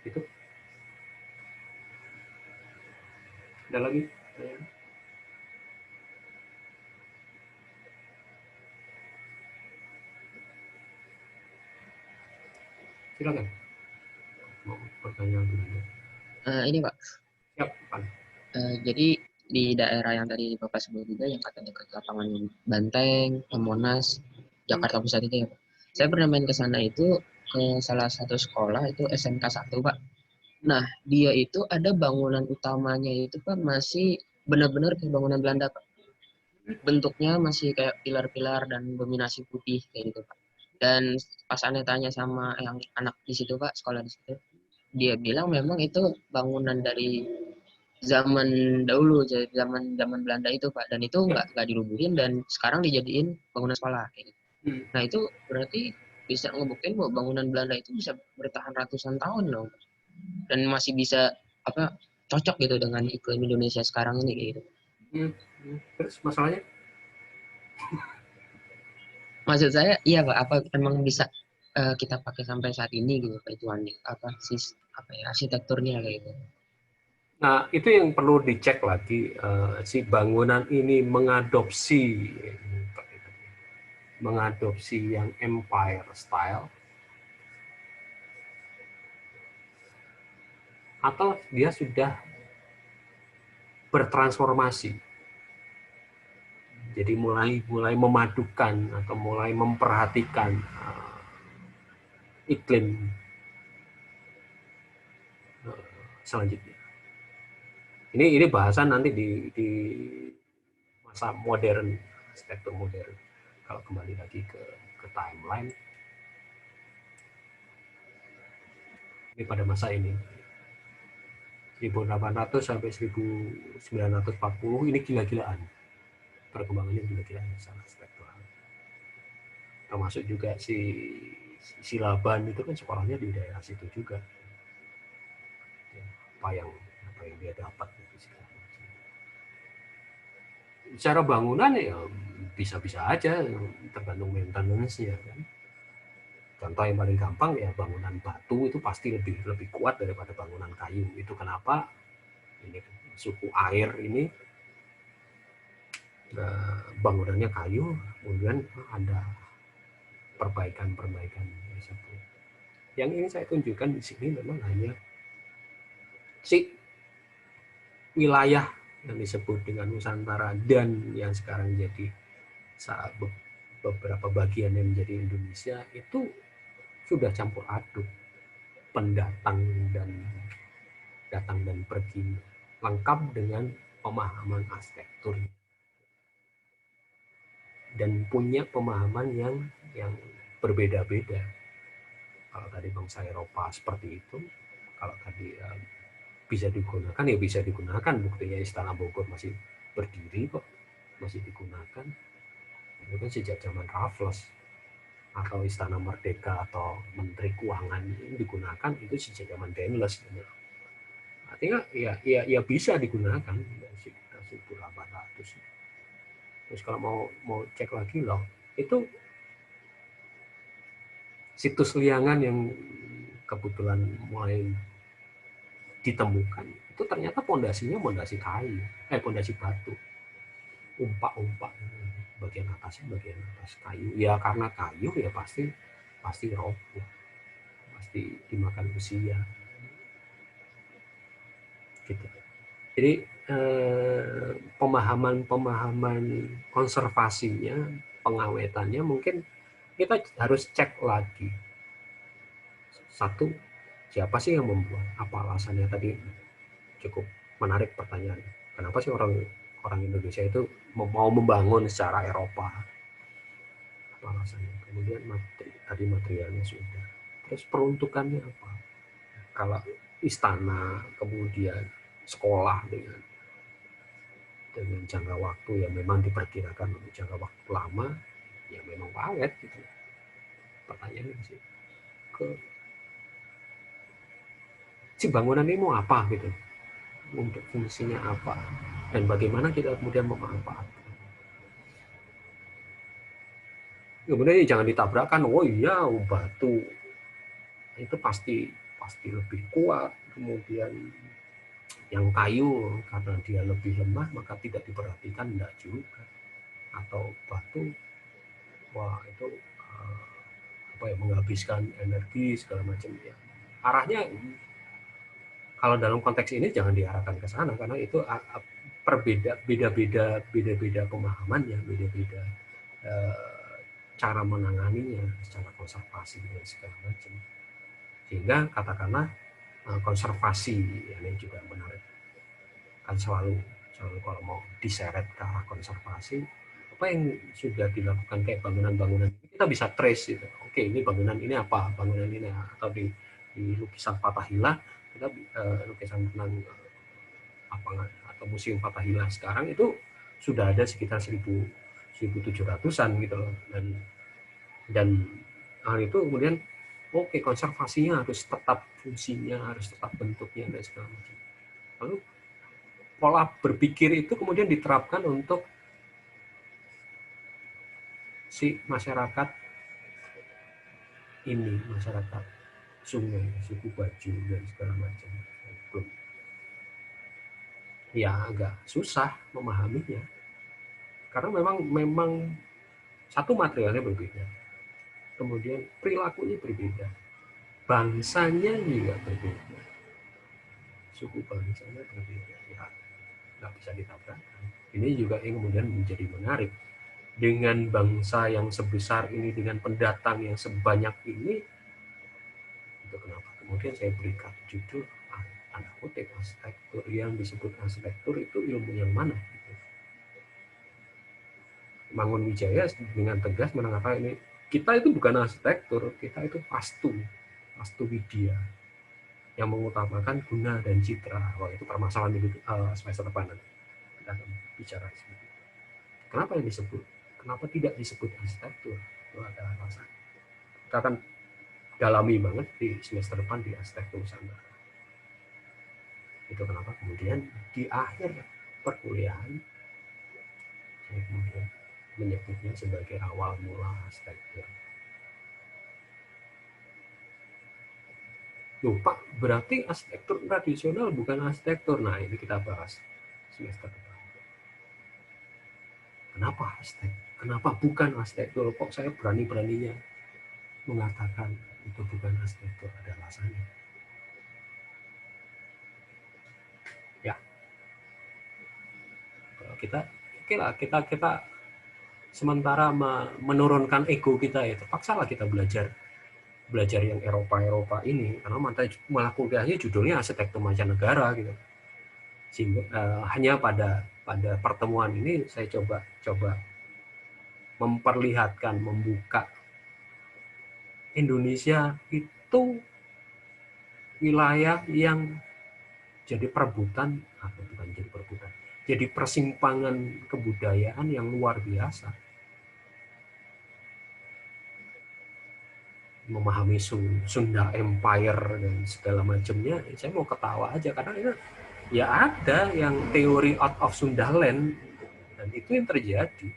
Itu ada lagi? Silakan. Mau pertanyaan dulu. Ini Pak, Siap, Pak. jadi di daerah yang tadi Bapak sebut juga yang katanya ke lapangan Banteng, Monas, Jakarta Pusat itu ya Pak. Saya pernah main ke sana itu ke salah satu sekolah itu SMK 1 Pak. Nah, dia itu ada bangunan utamanya itu Pak masih benar-benar kayak bangunan Belanda Pak. Bentuknya masih kayak pilar-pilar dan dominasi putih kayak gitu Pak. Dan pas aneh tanya sama yang anak di situ Pak, sekolah di situ, dia bilang memang itu bangunan dari zaman dahulu, zaman zaman Belanda itu Pak, dan itu nggak dirubuhin dan sekarang dijadiin bangunan sekolah kayak gitu. Nah itu berarti bisa ngebuktiin bahwa bangunan Belanda itu bisa bertahan ratusan tahun dong, dan masih bisa apa cocok gitu dengan iklim Indonesia sekarang ini kayak gitu. Terus masalahnya? Maksud saya iya Pak, apa emang bisa kita pakai sampai saat ini gitu Pak, itu apa sih apa ya arsitekturnya kayak gitu. Nah, itu yang perlu dicek lagi, si bangunan ini mengadopsi yang empire style atau dia sudah bertransformasi. Jadi mulai memadukan atau mulai memperhatikan iklim selanjutnya. Ini bahasan nanti di masa modern, arsitektur modern. Kalau kembali lagi ke timeline, ini pada masa ini 1800 sampai 1940 ini gila-gilaan, perkembangannya gila-gilaan secara arsitektural. Termasuk juga si Laban itu kan sekolahnya di daerah situ juga. Apa yang dia dapat secara bangunan ya bisa-bisa aja, tergantung maintenance-nya kan. Contoh yang paling gampang ya bangunan batu itu pasti lebih kuat daripada bangunan kayu. Itu kenapa ini suku air ini bangunannya kayu, kemudian ada perbaikan tersebut. Yang ini saya tunjukkan di sini memang hanya si wilayah yang disebut dengan Nusantara dan yang sekarang jadi saat beberapa bagian yang menjadi Indonesia itu sudah campur aduk, pendatang dan datang dan pergi, lengkap dengan pemahaman arsitektur dan punya pemahaman yang berbeda-beda. Kalau tadi bangsa Eropa seperti itu, kalau tadi bisa digunakan ya bisa digunakan, buktinya Istana Bogor masih berdiri kok, masih digunakan. Itu kan sejak zaman Raffles, atau Istana Merdeka atau Menteri Keuangan ini digunakan itu sejak zaman Dendles. Artinya ya bisa digunakan sekitar 1800. Terus kalau mau cek lagi loh, itu situs liangan yang kebetulan mulai ditemukan itu ternyata pondasi kayu, pondasi batu, umpak bagian atas kayu. Ya karena kayu ya pasti roboh, pasti dimakan usia. Gitu. Jadi pemahaman konservasinya, pengawetannya mungkin kita harus cek lagi. Satu, siapa sih yang membuat? Apa alasannya? Tadi cukup menarik pertanyaan. Kenapa sih orang Indonesia itu mau membangun secara Eropa? Apa alasannya? Kemudian tadi materialnya sudah. Terus peruntukannya apa? Kalau istana, kemudian sekolah dengan jangka waktu yang memang diperkirakan untuk jangka waktu lama, ya memang awet gitu. Pertanyaannya sih si bangunan ini mau apa gitu, untuk fungsinya apa, dan bagaimana kita kemudian memanfaatkan. Kemudian jangan ditabrakkan, oh iya batu itu pasti pasti lebih kuat, kemudian yang kayu karena dia lebih lemah maka tidak diperhatikan, enggak juga. Atau batu, wah itu apa ya, menghabiskan energi segala macam ya. Arahnya kalau dalam konteks ini jangan diarahkan ke sana karena itu beda-beda pemahamannya, beda-beda cara menanganinya secara konservasi dan segala macam. Sehingga katakanlah konservasi ini juga menarik. Kan selalu kalau mau diseret ke arah konservasi, apa yang sudah dilakukan kayak bangunan-bangunan kita bisa trace gitu. Oke, ini bangunan ini apa, bangunan ini, atau di lukisan Fathahillah kita lukisan tentang apa atau museum Fathahillah sekarang itu sudah ada sekitar 1700-an gitu loh, dan hal itu kemudian oke, konservasinya harus tetap fungsinya, harus tetap bentuknya dan segala macam. Lalu pola berpikir itu kemudian diterapkan untuk si masyarakat ini, masyarakat sungai, suku Baju dan segala macam. Ya agak susah memahaminya karena memang satu materialnya berbeda, kemudian perilakunya berbeda, bangsanya juga berbeda, suku bangsanya berbeda, ya nggak bisa ditabrakkan. Ini juga yang kemudian menjadi menarik. Dengan bangsa yang sebesar ini, dengan pendatang yang sebanyak ini, itu kenapa kemudian saya berikan judul tanda kutip arsitektur. Yang disebut arsitektur itu ilmu yang mana? Mangunwijaya dengan tegas mengatakan ini, kita itu bukan arsitektur, kita itu Wastu Widya yang mengutamakan guna dan citra. Wah, itu permasalahan di semester depan nanti kita akan bicara. Kenapa yang disebut? Kenapa tidak disebut arsitektur? Itu ada alasan. Kita akan dalami banget di semester depan di arsitektur Nusantara. Itu kenapa kemudian di akhir perkuliahan saya kemudian menyebutnya sebagai awal mula arsitektur. Loh Pak, berarti arsitektur tradisional bukan arsitektur. Nah, ini kita bahas semester depan. Kenapa arsitektur? Kenapa bukan arsitektur? Kok saya berani-beraninya mengatakan itu bukan arsitektur? Ada alasannya. Ya, kita oke lah, kita sementara menurunkan ego kita ya, terpaksalah kita belajar yang Eropa ini karena malah kuliahnya judulnya arsitektur mancanegara gitu. Sehingga hanya pada pertemuan ini saya coba memperlihatkan, membuka Indonesia itu wilayah yang jadi perebutan, atau bukan jadi perebutan, jadi persimpangan kebudayaan yang luar biasa. Memahami Sunda Empire dan segala macamnya, saya mau ketawa aja karena itu ya ada yang teori out of Sundaland, dan itu yang terjadi.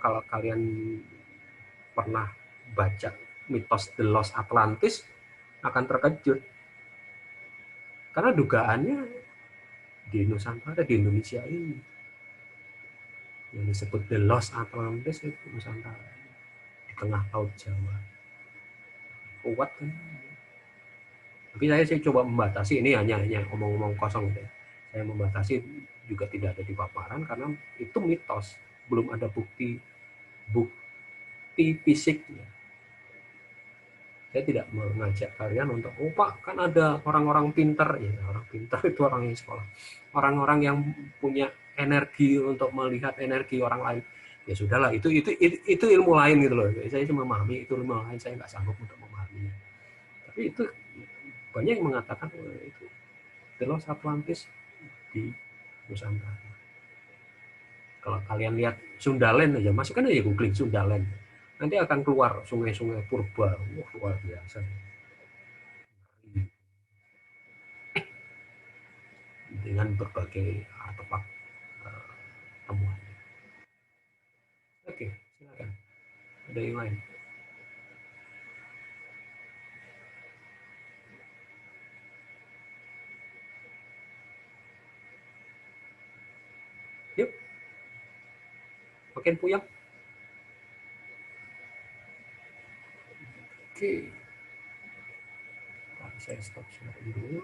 Kalau kalian pernah baca mitos The Lost Atlantis akan terkejut karena dugaannya di Nusantara, di Indonesia ini yang disebut The Lost Atlantis itu Nusantara di tengah laut Jawa. Kuat kan? Tapi saya coba membatasi, ini hanya omong-omong kosong gitu. Saya membatasi juga tidak ada di paparan karena itu mitos, belum ada bukti fisiknya. Saya tidak mengajak kalian untuk, oh Pak, kan ada orang-orang pintar, ya orang pintar itu orang yang sekolah, orang-orang yang punya energi untuk melihat energi orang lain. Ya sudahlah, itu ilmu lain gitu loh. Saya cuma memahami itu ilmu lain, saya nggak sanggup untuk memahaminya. Tapi itu banyak yang mengatakan itu The Lost Atlantis di Nusantara. Kalau kalian lihat Sundaland aja, masukkan aja googling Sundaland, nanti akan keluar sungai-sungai purba. Wah, luar biasa. Dengan berbagai artefak temuan. Oke, silakan. Ada yang lain? Yuk. Makin puyeng. Oke. Saya stop dulu.